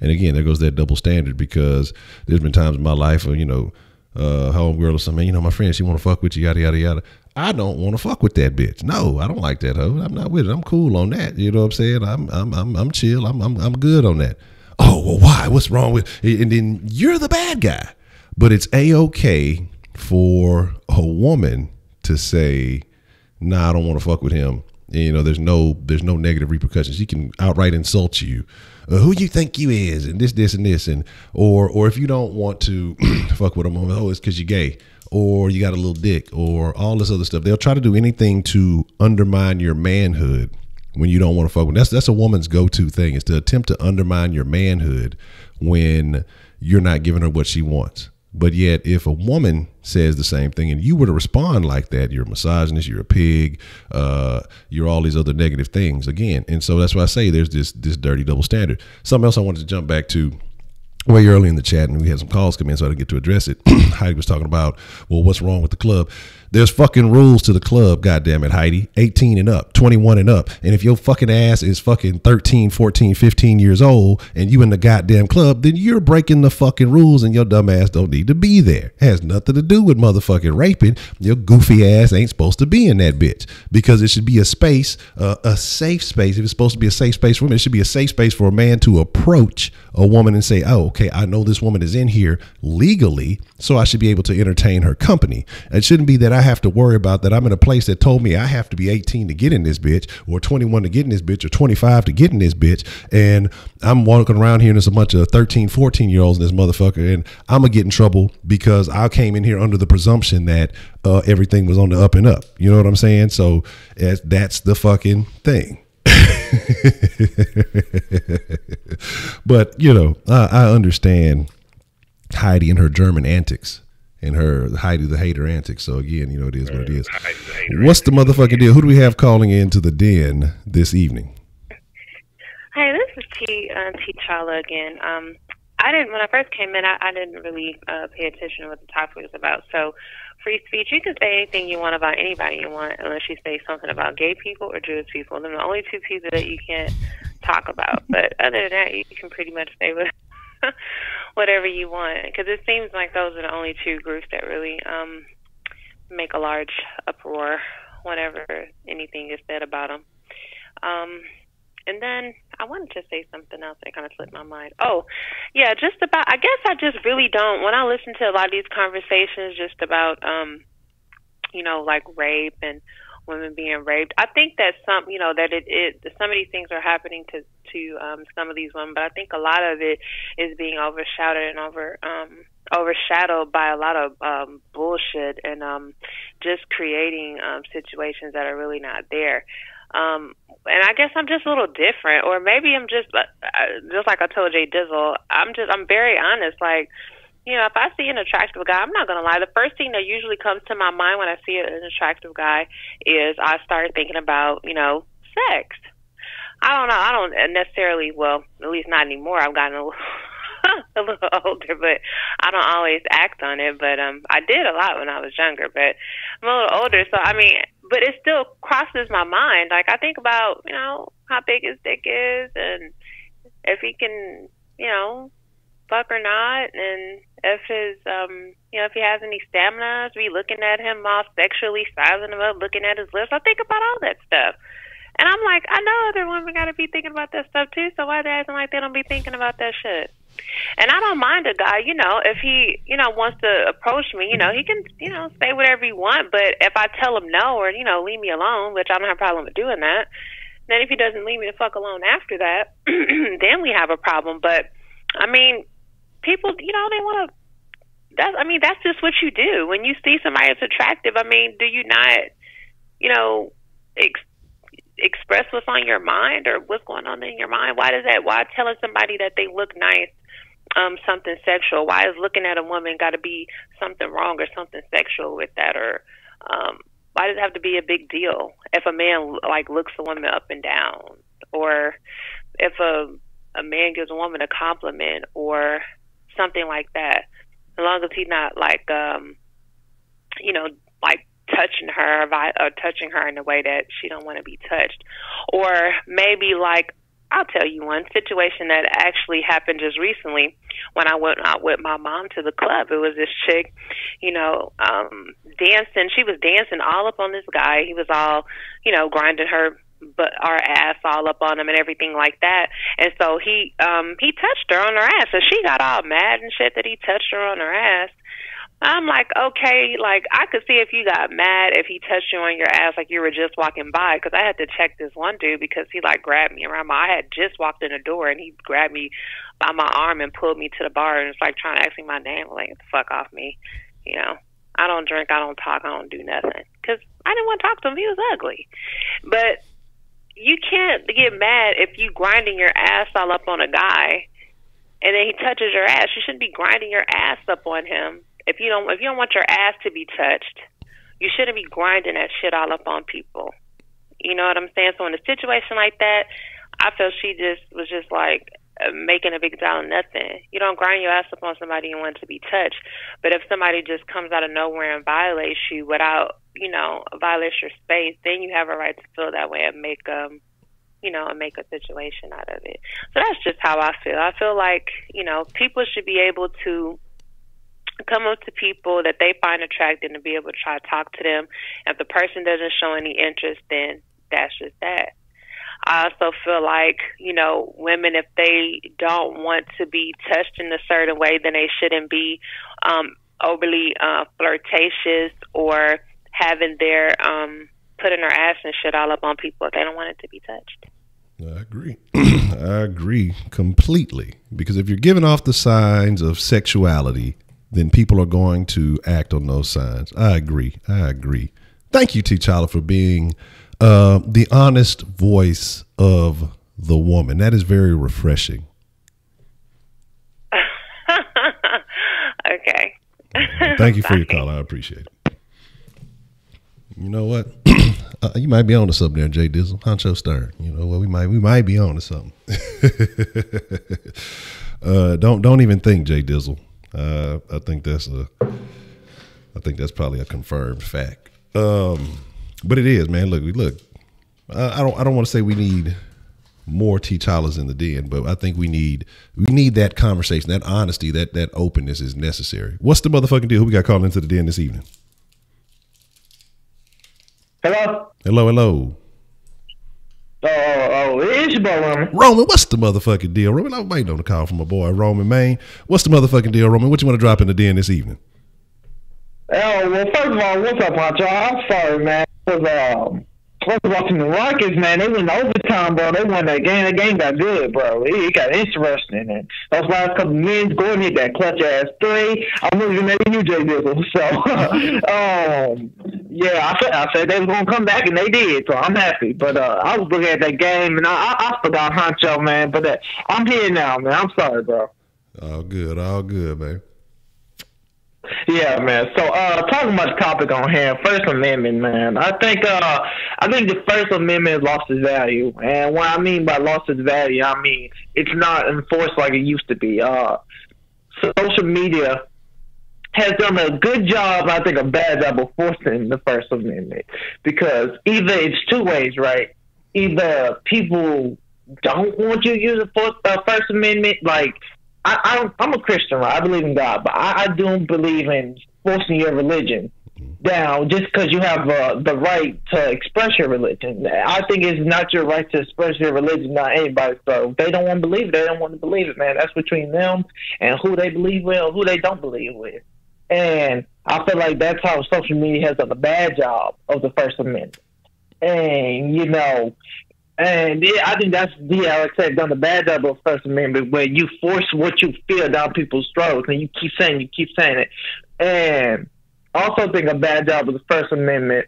and again, there goes that double standard, because there's been times in my life where, you know, homegirl or something, you know, my friend, she want to fuck with you, yada, yada, yada. I don't want to fuck with that bitch. No, I don't like that hoe. I'm not with it. I'm cool on that. You know what I'm saying? I'm chill. I'm good on that. Oh, well, why? What's wrong with? And then you're the bad guy. But it's A-okay for a woman to say, nah, I don't want to fuck with him. And, you know, there's no negative repercussions. He can outright insult you. Who you think you is, and this, and this, and or if you don't want to fuck with him, oh, it's because you're gay, or you got a little dick, or all this other stuff. They'll try to do anything to undermine your manhood when you don't want to fuck with. That's a woman's go-to thing, is to attempt to undermine your manhood when you're not giving her what she wants. But yet, if a woman says the same thing and you were to respond like that, you're a misogynist, you're a pig, you're all these other negative things again. And so that's why I say there's this dirty double standard. Something else I wanted to jump back to way early in the chat, and we had some calls come in, so I didn't get to address it. Heidi was talking about, well, what's wrong with the club? There's fucking rules to the club, goddamn it, Heidi. 18 and up, 21 and up. And if your fucking ass is fucking 13, 14, 15 years old and you in the goddamn club, then you're breaking the fucking rules and your dumb ass don't need to be there. It has nothing to do with motherfucking raping. Your goofy ass ain't supposed to be in that bitch, because it should be a space, a safe space. If it's supposed to be a safe space for women, it should be a safe space for a man to approach a woman and say, oh, okay, I know this woman is in here legally, so I should be able to entertain her company. It shouldn't be that I have to worry about that I'm in a place that told me I have to be 18 to get in this bitch, or 21 to get in this bitch, or 25 to get in this bitch, and I'm walking around here and there's a bunch of 13, 14-year-olds in this motherfucker, and I'm gonna get in trouble because I came in here under the presumption that everything was on the up and up. You know what I'm saying? So that's the fucking thing. But, you know, I understand Heidi and her German antics and her Heidi the hater antics. So again, you know, it is what it is. What's the motherfucking deal? Who do we have calling into the den this evening? Hey, this is T'Challa again. When I first came in, I didn't really pay attention to what the topic was about. So, free speech, you can say anything you want about anybody you want, unless you say something about gay people or Jewish people. They're the only two people that you can't talk about. But other than that, you can pretty much say whatever you want, because it seems like those are the only two groups that really make a large uproar whenever anything is said about them. And then I wanted to say something else that kind of slipped my mind. Oh, yeah, just about, I guess I just really don't, when I listen to a lot of these conversations just about, you know, like rape and women being raped, I think that some, you know, that some of these things are happening to some of these women, but I think a lot of it is being overshadowed by a lot of bullshit and just creating situations that are really not there. And I guess I'm just a little different, or maybe I'm just like I told Jay Dizzle, I'm very honest. Like, you know, if I see an attractive guy, I'm not going to lie. The first thing that usually comes to my mind when I see an attractive guy is I start thinking about, you know, sex. I don't know. I don't necessarily, well, at least not anymore. I've gotten a little older, but I don't always act on it. But I did a lot when I was younger, but I'm a little older. So, I mean, but it still crosses my mind. Like, I think about, you know, how big his dick is and if he can, you know, fuck or not, and if his, you know, if he has any stamina, to be looking at him all sexually, sizing him up, looking at his lips. I think about all that stuff. And I'm like, I know other women got to be thinking about that stuff too, so why are they acting like they don't be thinking about that shit? And I don't mind a guy, you know, if he, you know, wants to approach me, you know, he can, you know, say whatever he wants, but if I tell him no, or, you know, leave me alone, which I don't have a problem with doing that, then if he doesn't leave me the fuck alone after that, then we have a problem. But, I mean, people, you know, they want to, that's just what you do. When you see somebody that's attractive, I mean, do you not, you know, express what's on your mind or what's going on in your mind? Why telling somebody that they look nice something sexual? Why is looking at a woman got to be something wrong or something sexual with that? Or why does it have to be a big deal if a man like looks a woman up and down, or if a man gives a woman a compliment or something like that, as long as he's not like you know, like touching her or touching her in a way that she don't want to be touched. Or maybe, like, I'll tell you one situation that actually happened just recently when I went out with my mom to the club. It was this chick, you know, dancing. She was dancing all up on this guy. He was all, you know, grinding our ass all up on him and everything like that. And so he touched her on her ass. So she got all mad and shit that he touched her on her ass. I'm like, okay, like, I could see if you got mad if he touched you on your ass like you were just walking by, because I had to check this one dude because he, like, grabbed me around I had just walked in the door, and he grabbed me by my arm and pulled me to the bar, and it's like trying to ask me my name. Like, get the fuck off me, you know. I don't drink, I don't talk, I don't do nothing, because I didn't want to talk to him. He was ugly. But you can't get mad if you grinding your ass all up on a guy and then he touches your ass, you shouldn't be grinding your ass up on him. If you don't want your ass to be touched, you shouldn't be grinding that shit all up on people. You know what I'm saying? So in a situation like that, I feel she was like making a big deal of nothing. You don't grind your ass up on somebody you want to be touched. But if somebody just comes out of nowhere and violates you without, violates your space, then you have a right to feel that way and make and make a situation out of it. So that's just how I feel. I feel like, people should be able to come up to people that they find attractive and be able to try to talk to them. If the person doesn't show any interest, then that's just that. I also feel like, women, if they don't want to be touched in a certain way, then they shouldn't be overly flirtatious or having their putting their ass and shit all up on people if they don't want it to be touched. I agree. I agree completely. Because if you're giving off the signs of sexuality, then people are going to act on those signs. I agree. Thank you, T'Challa, for being the honest voice of the woman. That is very refreshing. Okay. Thank you for your call. I appreciate it. You know what? You might be on to something there, Jay Dizzle. Honcho Stern. You know what? We might be on to something. Don't even think, Jay Dizzle. I think that's probably a confirmed fact. But it is, man. Look. I don't want to say we need more T'Challas in the den, but I think we need that conversation, that honesty, that openness is necessary. What's the motherfucking deal? Who we got calling into the den this evening? Hello. Oh, it's your boy Roman. Roman, what's the motherfucking deal, Roman? I'm waiting on a call from my boy Roman, man. What's the motherfucking deal, Roman? What you want to drop in the den this evening? Oh, well, first of all, what's up, Honcho? I'm sorry, man. What's watching the Rockets, man? They went overtime, bro. They won that game. The game got good, bro. It got interesting. And those last couple minutes, Gordon hit that clutch ass three. I'm looking at you, Jay Dizzle. So, yeah, I said they was gonna come back, and they did. So I'm happy. But I was looking at that game, and I forgot Honcho, man. But I'm here now, man. I'm sorry, bro. All good, man. Yeah, man. So, talking about the topic on hand, First Amendment, man. I think the First Amendment lost its value, and what I mean by lost its value, I mean it's not enforced like it used to be. Social media has done a good job, I think a bad job of forcing the First Amendment, because either it's two ways, right? Either people don't want you to use the First Amendment, like. I'm a Christian, right? I believe in God, but I don't believe in forcing your religion down just because you have the right to express your religion. I think it's not your right to express your religion, not anybody. So if they don't want to believe it, they don't want to believe it, man. That's between them and who they believe with or who they don't believe with. And I feel like that's how social media has done a bad job of the First Amendment. And, and yeah, I think that's Alex said done a bad job of First Amendment where you force what you feel down people's throats and you keep saying it. And I also think a bad job of the First Amendment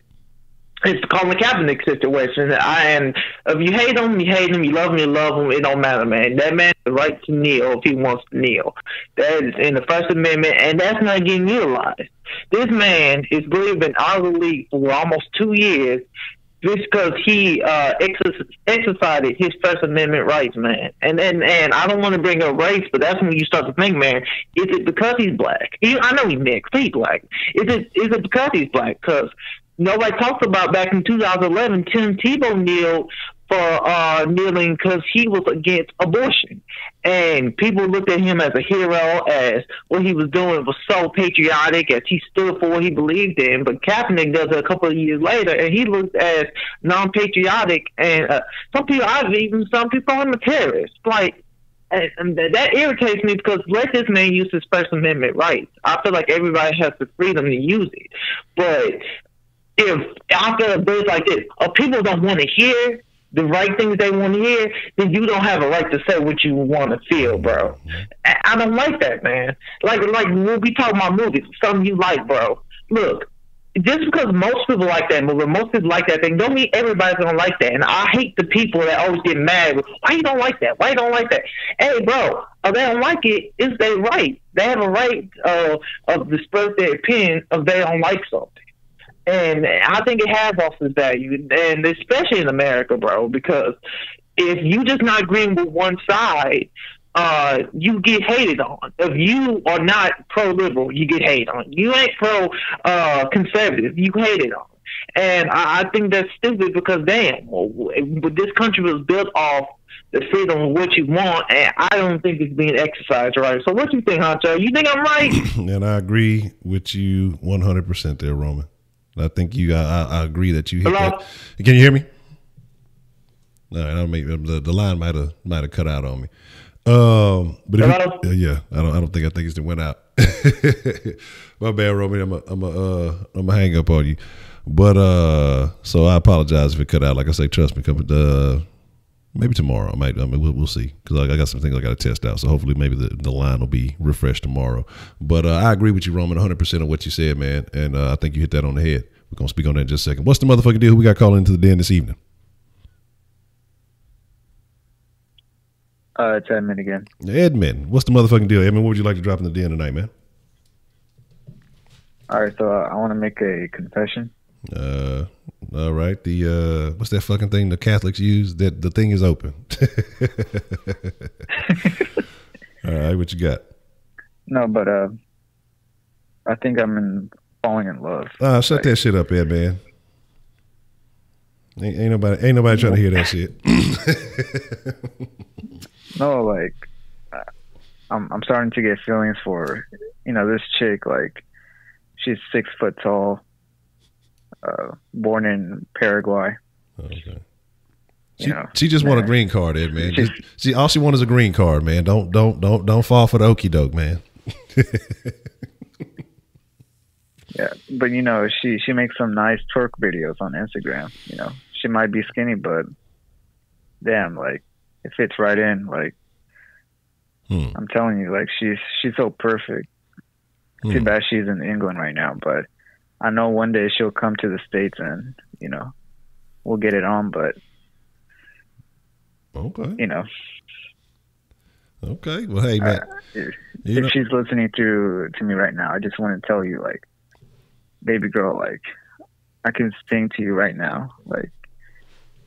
is the Colin Kaepernick situation. And if you hate him, you hate him. You love him, you love him. It don't matter, man. That man has the right to kneel if he wants to kneel. That is in the First Amendment, and that's not getting utilized. This man is been out of the league for almost 2 years. Just because he exercised his First Amendment rights, man. And I don't want to bring up race, but that's when you start to think, man, is it because he's black? I know he's mixed, but he's black. Is it because he's black? Because nobody talks about back in 2011, Tim Tebow kneeled for kneeling because he was against abortion. And people looked at him as a hero, as what he was doing was so patriotic, as he stood for what he believed in. But Kaepernick does it a couple of years later, and he looked as non-patriotic. And some people call him a terrorist. Like, and that irritates me because let this man use his First Amendment rights. I feel like everybody has the freedom to use it. But if after a bit like this, people don't want to hear the right things they want to hear, then you don't have a right to say what you want to feel, bro. I don't like that, man. Like when we talk about movies, something you like, bro. Look, just because most people like that movie, most people like that thing, don't mean everybody's gonna like that. And I hate the people that always get mad with, why you don't like that? Why you don't like that? Hey, bro, or they don't like it, it's their right. They have a right of express their opinion if they don't like something. And I think it has lost its value, and especially in America, bro, because if you just not agreeing with one side, you get hated on. If you are not pro-liberal, you get hated on. You ain't pro-conservative, you hated on. And I think that's stupid because, damn, this country was built off the freedom of what you want, and I don't think it's being exercised right. So what you think, Honcho? You think I'm right? And I agree with you 100% there, Roman. I think I agree that you hit that. Can you hear me? All right, I'll make the line might have cut out on me. But if yeah, I think it went out. My bad, Roman. I'm a hang up on you. But so I apologize if it cut out. Like I say, trust me. Maybe tomorrow. We'll see, because I got some things I got to test out. So hopefully, maybe the line will be refreshed tomorrow. But I agree with you, Roman, 100% on what you said, man. And I think you hit that on the head. We're gonna speak on that in just a second. What's the motherfucking deal? Who we got calling into the den this evening? It's Edmund again. Edmund, what's the motherfucking deal? Edmund, what would you like to drop in the den tonight, man? All right, so I want to make a confession. All right. The what's that fucking thing the Catholics use? That the thing is open. All right, what you got? No, but I think I'm falling in love. Shut that shit up, Ed, man. Ain't nobody trying to hear that shit. No, like I'm starting to get feelings for this chick. Like, she's 6 foot tall. Born in Paraguay. Okay. She just want a green card, Ed, man. All she wants is a green card, man. Don't fall for the okie doke, man. Yeah, but she makes some nice twerk videos on Instagram. She might be skinny, but damn, like, it fits right in. Like, I'm telling you, like, she's so perfect. Too bad she's in England right now, but I know one day she'll come to the States and, we'll get it on, but, okay. Okay. Well, hey, man. If she's listening to me right now, I just want to tell you, like, baby girl, like, I can sing to you right now. Like,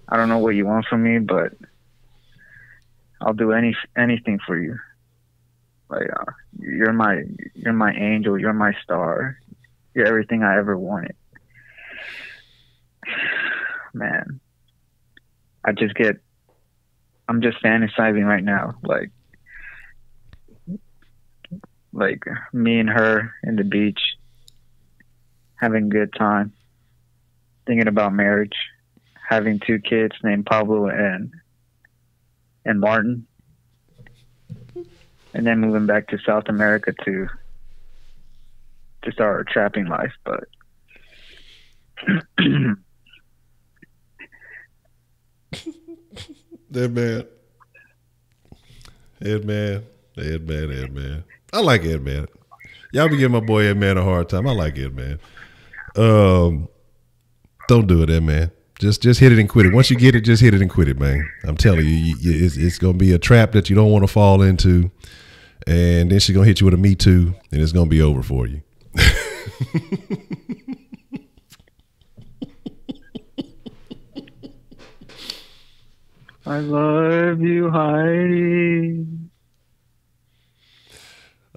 I don't know what you want from me, but I'll do anything for you. Like, you're my angel. You're my star. You're everything I ever wanted. Man, I'm just fantasizing right now. Like me and her in the beach, having a good time, thinking about marriage, having 2 kids named Pablo and Martin, and then moving back to South America to start our trapping life. But Ed man. I like Ed man. Y'all be giving my boy Ed man a hard time. I like Ed man. Don't do it, Ed man. Just hit it and quit it. Once you get it, just hit it and quit it, man. I'm telling you, it's gonna be a trap that you don't want to fall into, and then she's gonna hit you with a me too, and it's gonna be over for you. I love you, Heidi.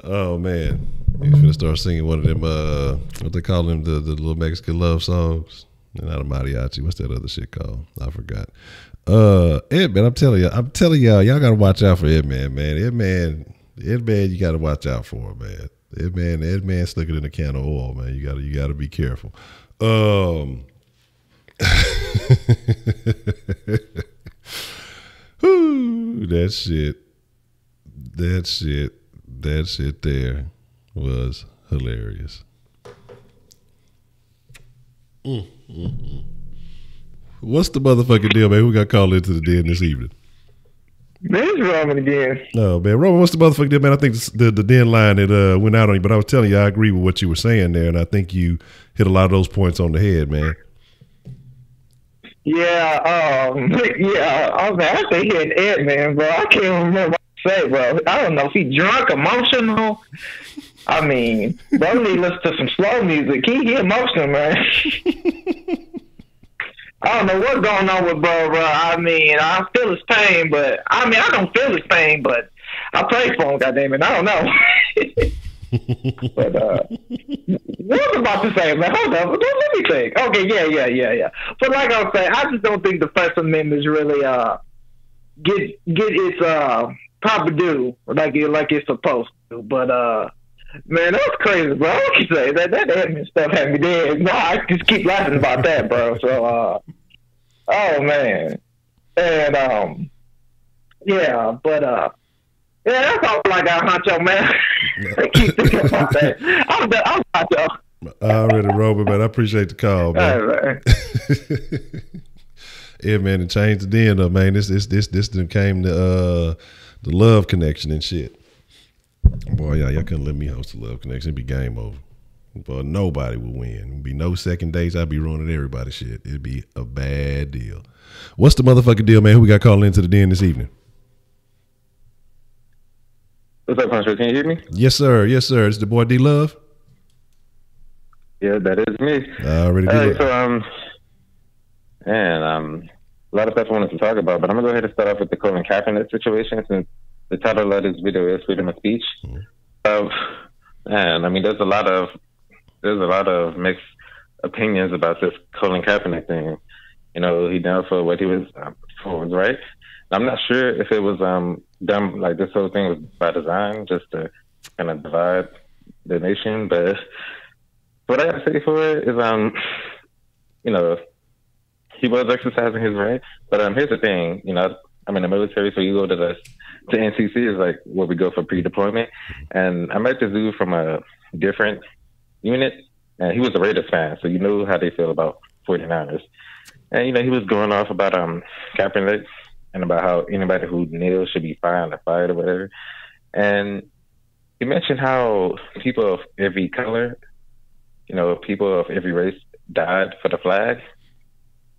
Oh man, he's gonna start singing one of them. What they call them, the little Mexican love songs. Not a mariachi. What's that other shit called? I forgot. Ed man, I'm telling y'all, y'all gotta watch out for Ed man, man. Ed man, you gotta watch out for him, man. Ed man, slicker than a can of oil, man. You gotta be careful. Whew, that shit there was hilarious. What's the motherfucking deal, man? Who got called into the den this evening? Man, it's Roman again. No, man. Roman, what's the motherfucking deal, man? I think the den line that went out on you, but I was telling you, I agree with what you were saying there, and I think you hit a lot of those points on the head, man. Yeah, I was actually hitting Ed, man, bro. I can't remember. say, bro. I don't know if he drunk, emotional. I mean, bro need to listen to some slow music. He emotional, man. I don't know what's going on with bro. I mean, I feel his pain, but I mean, I don't feel his pain, but I pray for him, goddammit. I don't know. But what was I about to say, man? Hold on, let me think. Okay, yeah. But like I was saying, I just don't think the First Amendment is really get its proper due like it's supposed to. But man, that was crazy, bro. What you say? That admin stuff had me dead. No, I just keep laughing about that, bro. So oh man, and yeah, but yeah, that's all I got, Honcho, man. I keep thinking about that. I'm Honcho. Already, Robert, man. I appreciate the call, man. All right. Yeah, man, it changed the den up, man. This then came the love connection and shit. Boy, y'all couldn't let me host the love connection. It'd be game over. But nobody would win. It'd be no second dates. I'd be ruining everybody's shit. It'd be a bad deal. What's the motherfucking deal, man? Who we got calling into the den this evening? What's up, Honcho? Can you hear me? Yes, sir. Yes, sir. It's the boy D Love. Yeah, that is me. Already. Hey, so man, a lot of stuff I wanted to talk about, but I'm gonna go ahead and start off with the Colin Kaepernick situation since the title of this video is freedom of speech. Man, I mean, there's a lot of mixed opinions about this Colin Kaepernick thing. You know, he done for what he was for was right. I'm not sure if it was done like this whole thing was by design, just to kind of divide the nation. But what I gotta say for it is, you know, he was exercising his right. But here's the thing, you know, I'm in the military, so you go to NCC is like where we go for pre-deployment. And I met this dude from a different unit, and he was a Raiders fan, so you know how they feel about 49ers. And you know, he was going off about Kaepernick and about how anybody who kneels should be fined or fired or whatever. And he mentioned how people of every color, you know, people of every race died for the flag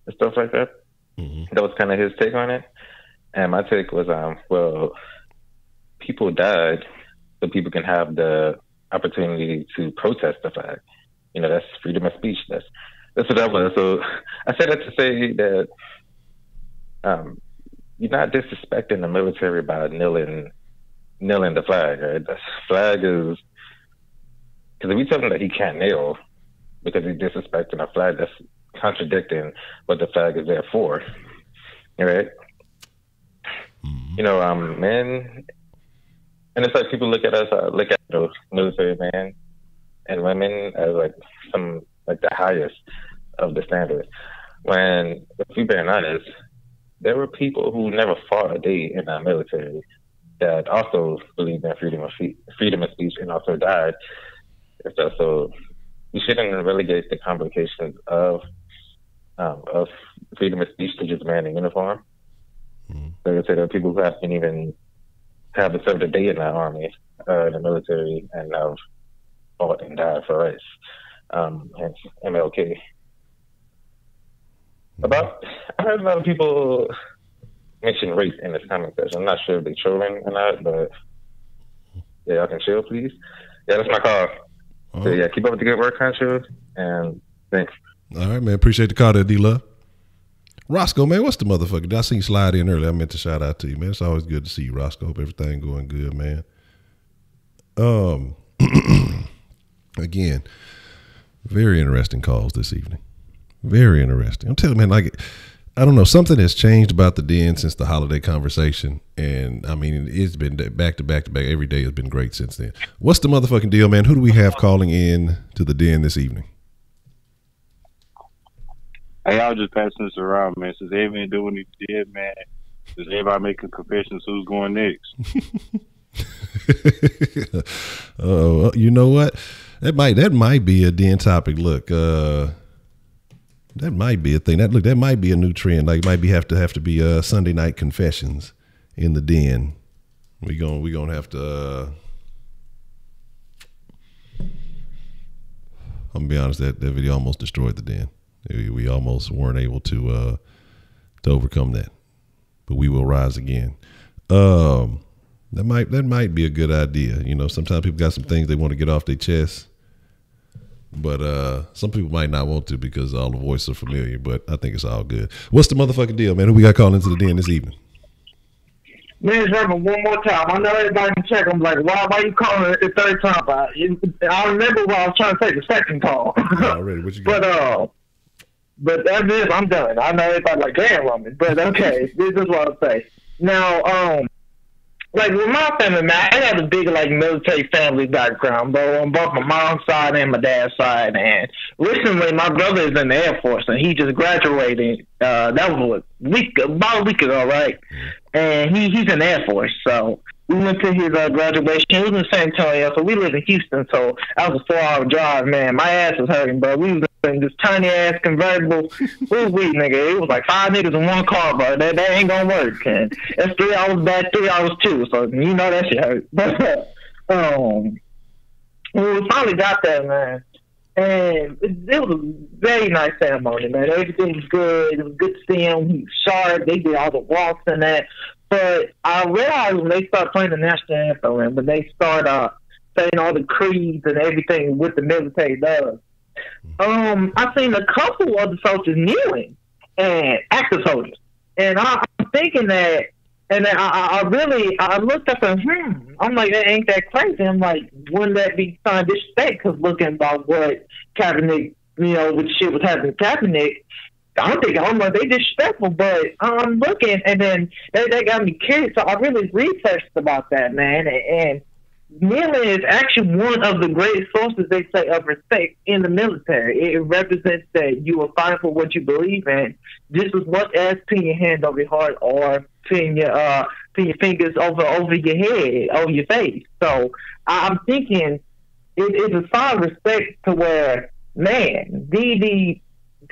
and stuff like that. Mm-hmm. That was kind of his take on it. And my take was, well, people died so people can have the opportunity to protest the flag. You know, that's freedom of speech. That's what that was. So I said that to say that you're not disrespecting the military by kneeling the flag, right? The flag is, because if we tell him that he can't kneel because he's disrespecting a flag, that's contradicting what the flag is there for, right? You know, men, and it's like people look at us, look at the military men and women as like the highest of the standard. When, if we're being honest, there were people who never fought a day in our military that also believed in freedom of speech and also died. And so we shouldn't relegate the complications of freedom of speech to just man in uniform. Like I said, there are people who haven't served a day in the army, in the military, and have fought and died for rights. Hence MLK. I heard a lot of people mention race in this comment section. I'm not sure if they're trolling or not, but yeah, y'all can chill, please. Yeah, that's my call. So yeah, keep up with the good work, Honcho, and thanks. All right, man. Appreciate the call there, D-Love. Roscoe, man, what's the motherfucker? I seen you slide in earlier. I meant to shout out to you, man. It's always good to see you, Roscoe. Hope everything going good, man. Again, very interesting calls this evening. Very interesting. I'm telling you, man, like, I don't know, something has changed about the den since the holiday conversation. And I mean, it's been back to back to back. Every day has been great since then. What's the motherfucking deal, man? Who do we have calling in to the den this evening? Hey, I was just passing this around, man. Since everybody doing what he did, man, since everybody making confessions, who's going next? You know what? That might be a den topic. Look, that might be a thing. That might be a new trend. Like, it might have to be Sunday night confessions in the den. We gonna have to. I'm gonna be honest. That video almost destroyed the den. We almost weren't able to overcome that, but we will rise again. That might be a good idea. You know, sometimes people got some things they want to get off their chest, but some people might not want to because all the voices are familiar. But I think it's all good. What's the motherfucking deal, man? Who we got calling into the den this evening? Man, Reverend, one more time. I know everybody can check. I'm like, why you calling it the third time? I remember when I was trying to take the second call. Already, what you got? But that's it. I'm done. I know everybody like, damn, Roman. But okay, this is what I'll say. Now, like with my family, man, I had a big like military family background, bro, on both my mom's side and my dad's side. And recently, my brother is in the Air Force, and he just graduated. That was about a week ago, right? And he's in the Air Force, so we went to his graduation. He was in San Antonio, so we live in Houston, so that was a 4-hour drive, man. My ass was hurting, bro. We was in this tiny ass convertible. Nigga? It was like 5 niggas in one car, bro. That ain't gonna work. And that's 3 hours back, 3 hours too. So you know that shit hurt. But we finally got there, man. And it was a very nice ceremony, man. Everything was good. It was good to see him. He was sharp. They did all the walks and that. But I realized when they start playing the national anthem and when they start saying all the creeds and everything what the military does, I've seen a couple of the soldiers kneeling and active soldiers. And I'm thinking that, and then I looked up and I'm like, that ain't that crazy. I'm like, wouldn't that be kind of disrespect? Because looking about what Kaepernick, you know, what shit was happening to Kaepernick, I'm like, they disrespectful, but I'm looking, and then they got me curious, so I really researched about that, man, and kneeling is actually one of the greatest sources, they say, of respect in the military. It represents that you will fight for what you believe in, just as much as putting your hand over your heart or putting your fingers over your head, over your face. So I'm thinking it's a sign of respect to where, man,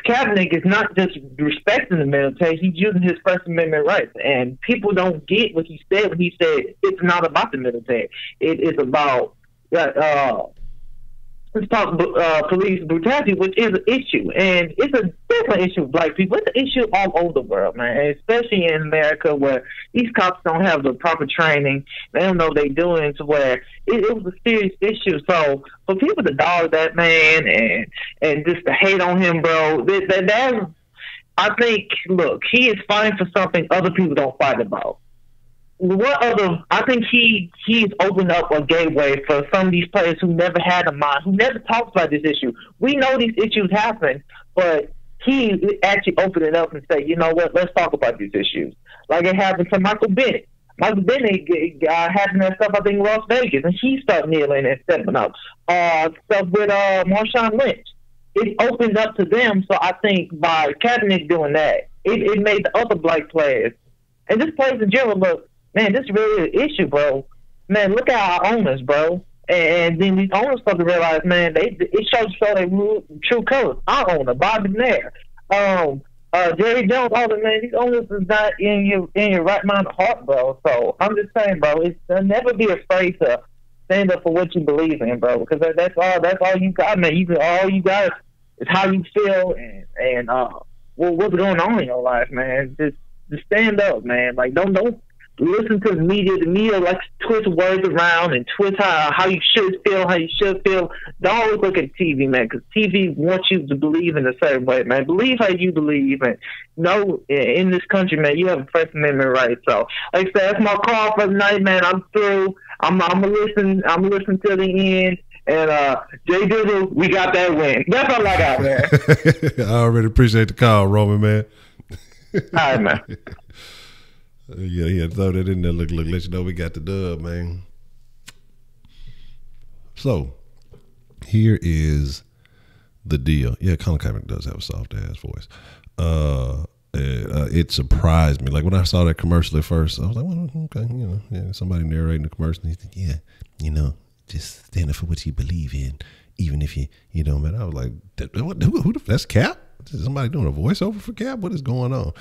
Kaepernick is not just respecting the military, he's using his First Amendment rights. And people don't get what he said when he said it's not about the military. It is about police brutality, which is an issue. And it's a different issue with black people. It's an issue all over the world, man, and especially in America where these cops don't have the proper training. They don't know what they're doing, to where it was a serious issue. So for people to dog that man and just to hate on him, bro, that's, I think, look, he is fighting for something other people don't fight about. I think he's opened up a gateway for some of these players who never had a mind, who never talked about this issue. We know these issues happen, but he actually opened it up and said, you know what, let's talk about these issues. Like it happened to Michael Bennett. Michael Bennett having that stuff, I think, in Las Vegas, and he started kneeling and stepping up. Stuff with Marshawn Lynch. It opened up to them, so I think by Kaepernick doing that, it made the other black players, and this players in general, look, man, this is really an issue, bro. Man, look at our owners, bro. And then these owners start to realize, man, it shows their true colors. Our owner, Bob McNair, Jerry Jones, all the man, these owners is not in your right mind of heart, bro. So I'm just saying, bro, never be afraid to stand up for what you believe in, bro. Because that's all you got, man. All you got is how you feel and what's going on in your life, man. Just stand up, man. Like don't listen to the media. The media likes to twist words around and twist how you should feel, Don't always look at TV, man, because TV wants you to believe in a certain way, man. Believe how you believe, and know in this country, man, you have a First Amendment right. So, like I said, that's my call for the night, man. I'm through. I'm gonna listen till the end. And Jay Dizzle, we got that win. That's all I got, man. I already appreciate the call, Roman, man. All right, man. Yeah, he had to throw that in there. Look, let you know we got the dub, man. So, here is the deal. Yeah, Colin Kaepernick does have a soft ass voice. It surprised me. Like when I saw that commercial at first, I was like, well, okay, yeah, somebody narrating the commercial. And he said, yeah, just stand up for what you believe in, even if you don't, man. I was like, that's Cap? Is somebody doing a voiceover for Cap? What is going on?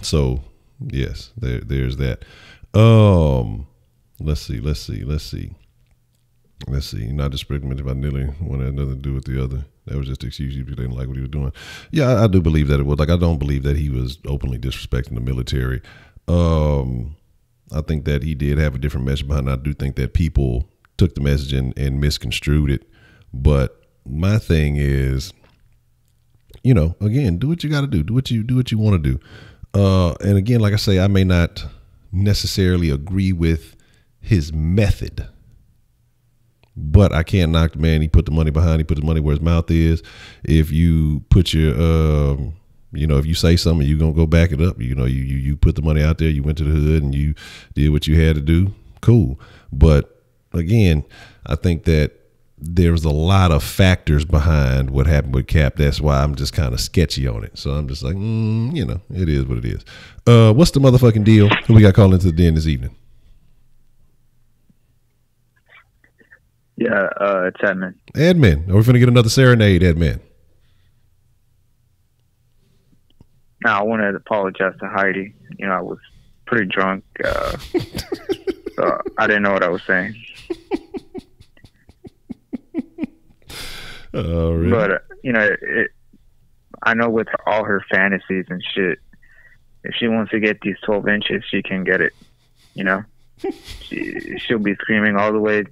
So yes, there's that. Let's see. Not disparagement about nearly one had nothing to do with the other. That was just an excuse. You didn't like what he was doing. Yeah, I do believe that it was. Like, I don't believe that he was openly disrespecting the military. I think that he did have a different message behind it. I do think that people took the message and misconstrued it. But my thing is, you know, again, do what you got to do. Do what you want to do. And again, like I say, I may not necessarily agree with his method, but I can't knock the man. He put the money behind. He put the money where his mouth is. If you put your, you know, if you say something, you're gonna go back it up. You know, you put the money out there. You went to the hood and you did what you had to do. Cool. But again, I think that there's a lot of factors behind what happened with Cap. That's why I'm just kind of sketchy on it. So I'm just like, you know, it is what it is. What's the motherfucking deal? Who we got calling into the den this evening? Yeah, it's Edmund. Edmund. Are we finna get another serenade, Edmund? No, I wanted to apologize to Heidi. You know, I was pretty drunk, so I didn't know what I was saying. Really? But you know, I know with all her fantasies and shit, if she wants to get these 12 inches, she can get it. You know, she'll be screaming all the way.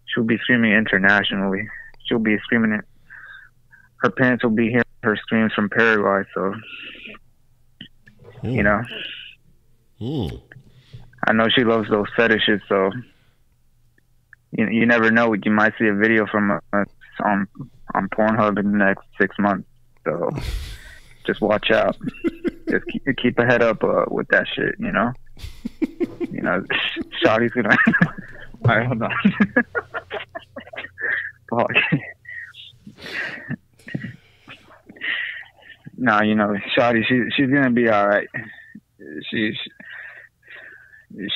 She'll be screaming internationally. She'll be screaming it. Her parents will be hearing her screams from Paraguay. So, you know, I know she loves those fetishes. So, you never know. You might see a video from us on Pornhub in the next 6 months. So, just watch out. Just keep a head up with that shit. You know. You know, Shawty's gonna. All right, hold on. No, you know, Shawty, she's gonna be all right. She's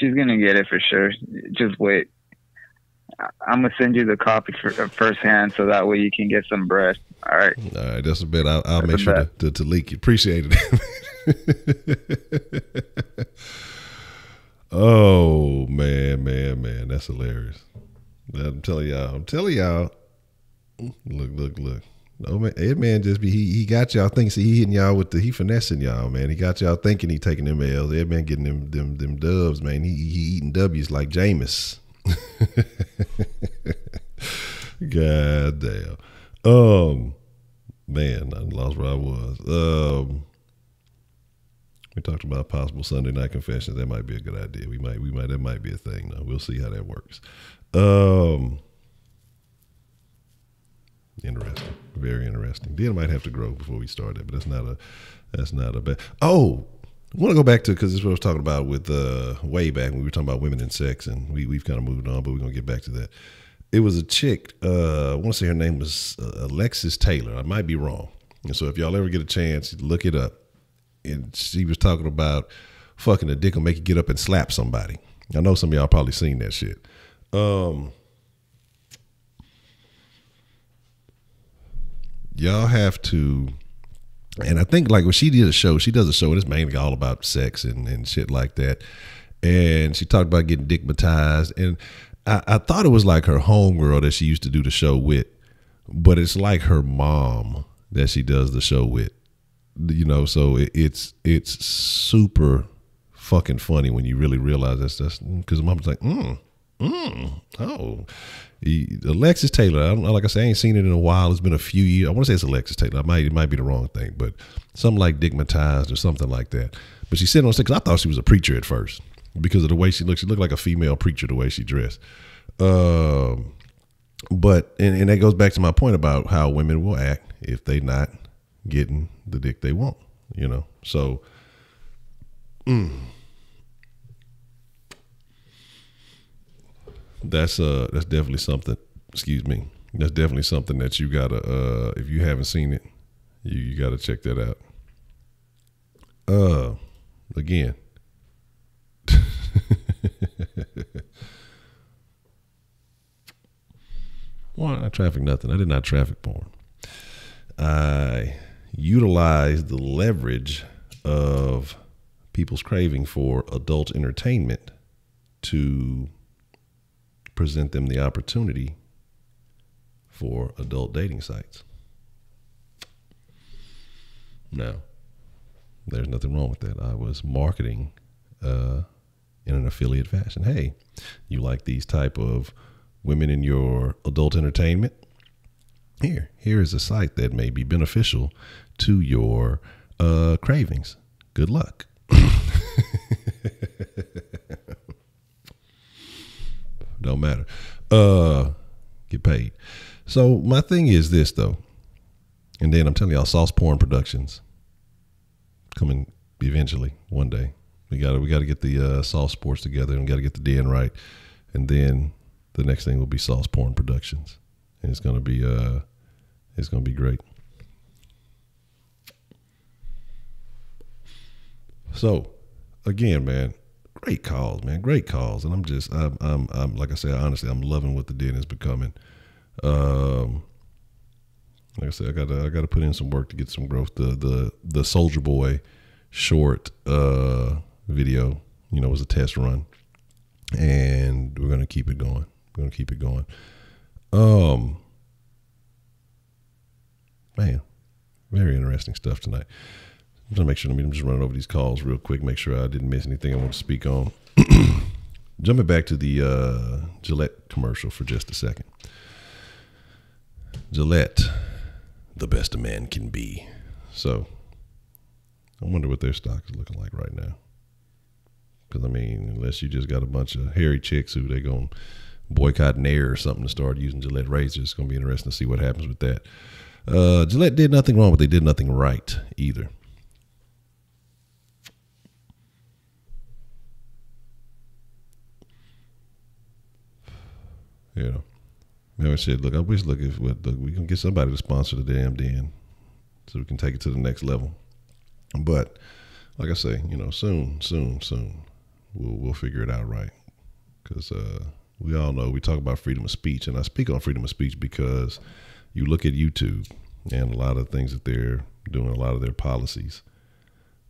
gonna get it for sure. Just wait. I'm gonna send you the copy firsthand, so that way you can get some breast. All right. All right, that's a bet. I'll make sure to leak it. Appreciate it. Oh man, that's hilarious. I'm telling y'all. Look. No man, Ed man just be he got y'all thinking he hitting y'all with he finessing y'all, man. He got y'all thinking he taking them L's. Ed man getting them dubs, man. He eating W's like Jameis. God damn. Man, I lost where I was. We talked about possible Sunday night confessions. That might be a good idea. We might that might be a thing though. We'll see how that works. Interesting. Very interesting. Dan might have to grow before we start that, but that's not a bad. Oh, I want to go back to, because this is what I was talking about with way back when we were talking about women and sex, and we've kind of moved on, but we're gonna get back to that. It was a chick. I want to say her name was Alexis Taylor. I might be wrong. And so if y'all ever get a chance, look it up. And she was talking about fucking a dick will make you get up and slap somebody. I know some of y'all probably seen that shit. Y'all have to, and I think like when she does a show, and it's mainly all about sex and shit like that. And she talked about getting dickmatized. And I thought it was like her homegirl that she used to do the show with, but it's like her mom that she does the show with. You know, so it's super fucking funny when you really realize that's because mom's like, Alexis Taylor. I don't know, like I said, I ain't seen it in a while. It's been a few years. I want to say it's Alexis Taylor. It might be the wrong thing, but something like Digmatized or something like that. But she's sitting on stage, because I thought she was a preacher at first because of the way she looked. She looked like a female preacher the way she dressed. But and that goes back to my point about how women will act if they not getting the dick they want, you know. So that's definitely something. Excuse me. That's definitely something that you gotta if you haven't seen it, you gotta check that out. Again. Well, I traffic nothing. I did not traffic porn. I utilized the leverage of people's craving for adult entertainment to present them the opportunity for adult dating sites. Now, there's nothing wrong with that. I was marketing in an affiliate fashion. Hey, you like these type of women in your adult entertainment? Here is a site that may be beneficial to your cravings. Good luck. Don't matter. Get paid. So my thing is this though, and then I'm telling y'all, Sauce Porn Productions coming eventually one day. We got to get the Sauce Sports together, and we got to get the den right, and then the next thing will be Sauce Porn Productions, and it's gonna be great. So again, man, great calls, man, great calls, and I'm like I said, honestly, I'm loving what the den is becoming. Like I said, I gotta put in some work to get some growth. The Soldier Boy short video, was a test run, and we're gonna keep it going. Man, very interesting stuff tonight. I'm gonna make sure. I'm just running over these calls real quick, make sure I didn't miss anything I want to speak on. Jumping back to the Gillette commercial for just a second. Gillette, the best a man can be. So I wonder what their stock is looking like right now. Because, unless you just got a bunch of hairy chicks who they going to boycott Nair or something to start using Gillette razors, it's going to be interesting to see what happens with that. Gillette did nothing wrong, but they did nothing right either. I said, look, I wish, if we can get somebody to sponsor the damn den so we can take it to the next level. But like I say, soon we'll figure it out right. Because we all know we talk about freedom of speech, and I speak on freedom of speech because you look at YouTube and a lot of things that they're doing, a lot of their policies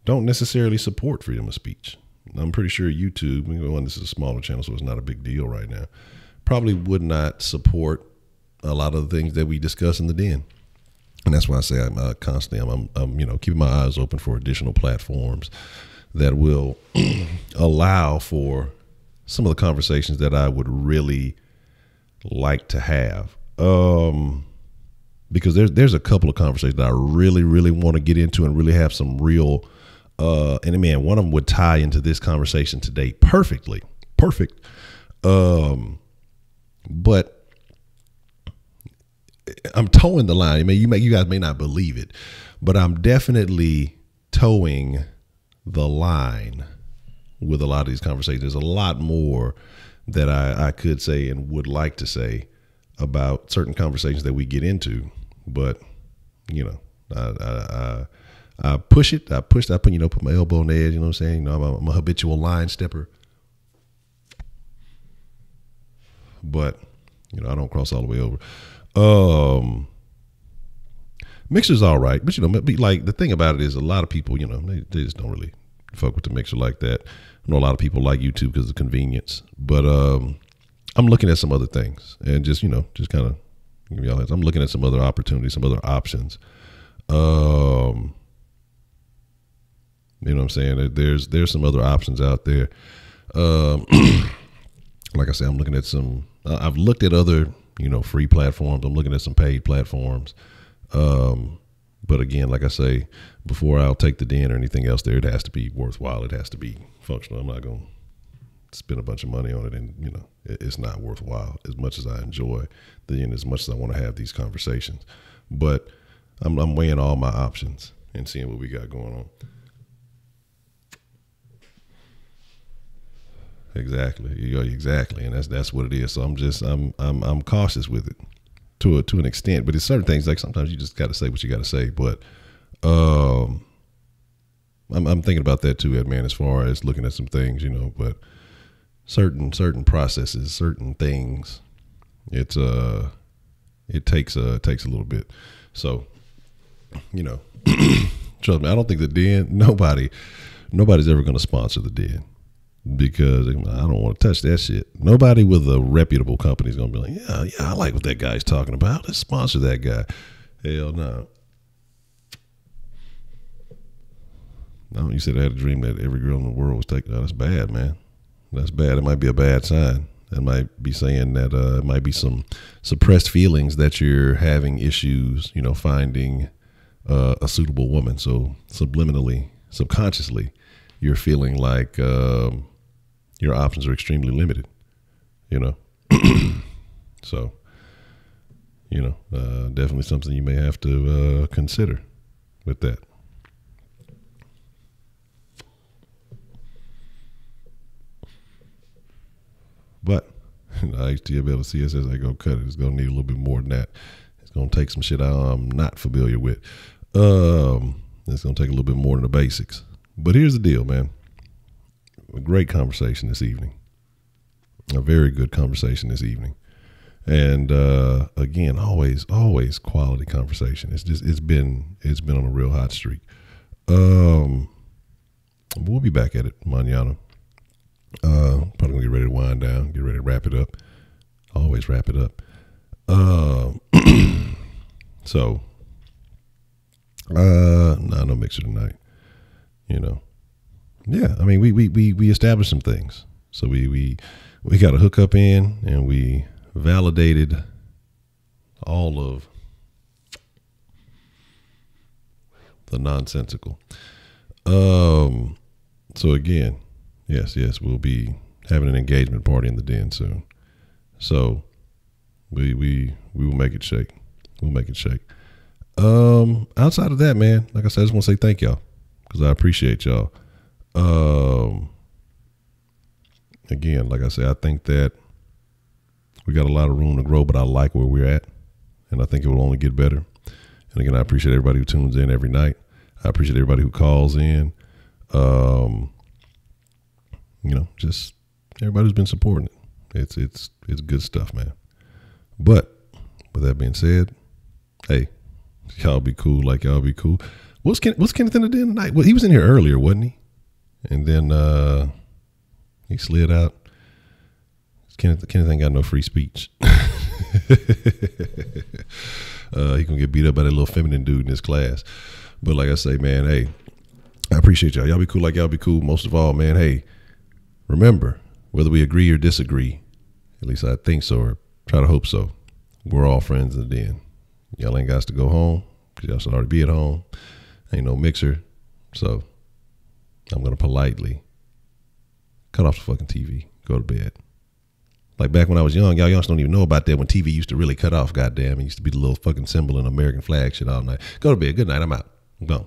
don't necessarily support freedom of speech. I'm pretty sure YouTube, and this is a smaller channel, so it's not a big deal right now, probably would not support a lot of the things that we discuss in the den. And that's why I say I'm constantly, I'm keeping my eyes open for additional platforms that will allow for some of the conversations that I would really like to have. Because there's a couple of conversations that I really, really want to get into and really have some real, and man, one of them would tie into this conversation today perfectly. Perfect. But I'm towing the line. You guys may not believe it, but I'm definitely towing the line with a lot of these conversations. There's a lot more that I could say and would like to say about certain conversations that we get into, but I push it. I put my elbow on the edge. You know what I'm saying? I'm a habitual line stepper, but I don't cross all the way over. Mixer's all right, but like the thing about it is a lot of people, they just don't really fuck with the mixer like that. I know a lot of people like YouTube because of convenience, but I'm looking at some other things and just kind of give y'all heads. I'm looking at some other opportunities, some other options. You know what I'm saying? There's some other options out there. Like I said, I'm looking at some. I've looked at other free platforms. I'm looking at some paid platforms. But again, like I say, before I'll take the den or anything else there, it has to be worthwhile. It has to be functional. I'm not going to spend a bunch of money on it and, it's not worthwhile as much as I enjoy the den, as much as I want to have these conversations. But I'm weighing all my options and seeing what we got going on. Exactly. Exactly. And that's what it is. So I'm cautious with it to an extent, but it's certain things, like sometimes you just got to say what you got to say. But I'm thinking about that too, Ed, man, as far as looking at some things, but certain processes, certain things, it takes a little bit. So, trust me, I don't think the den, nobody's ever going to sponsor the den. Because I don't want to touch that shit. Nobody with a reputable company is going to be like, yeah, I like what that guy's talking about. Let's sponsor that guy. Hell no. No, you said I had a dream that every girl in the world was taken out. That's bad, man. That's bad. It might be a bad sign. That might be saying that it might be some suppressed feelings that you're having issues, finding a suitable woman. So subliminally, subconsciously, you're feeling like your options are extremely limited, So, definitely something you may have to consider with that. But HTML and CSS, I go cut it. It's going to need a little bit more than that. It's going to take some shit I'm not familiar with. It's going to take a little bit more than the basics. But here's the deal, man. A great conversation this evening. A very good conversation this evening. And again, always quality conversation. It's been on a real hot streak. We'll be back at it mañana. Probably gonna get ready to wind down, get ready to wrap it up. Always wrap it up. So no mixer tonight. Yeah, I mean we established some things. So we got a hookup in, and we validated all of the nonsensical. So again, yes, we'll be having an engagement party in the den soon. So we will make it shake. We'll make it shake. Outside of that, man, like I said, I just want to say thank y'all, because I appreciate y'all. Again, like I said, I think that we got a lot of room to grow, but I like where we're at, and I think it will only get better. And again, I appreciate everybody who tunes in every night. I appreciate everybody who calls in. Just everybody who's been supporting it. It's good stuff, man. But with that being said, hey, y'all be cool like y'all be cool. What's Kenneth in the den tonight? Well, he was in here earlier, wasn't he? And then he slid out. Kenneth ain't got no free speech. He gonna get beat up by that little feminine dude in his class. But like I say, man, hey, I appreciate y'all. Y'all be cool like y'all be cool. Most of all, man, hey, remember, whether we agree or disagree, at least I think so, or try to hope so, we're all friends in the den. Y'all ain't got to go home, because y'all should already be at home. Ain't no mixer. So I'm going to politely cut off the fucking TV, go to bed. Like back when I was young, y'all don't even know about that, when TV used to really cut off, goddamn. It used to be the little fucking symbol in American flag shit all night. Go to bed. Good night. I'm out. I'm gone.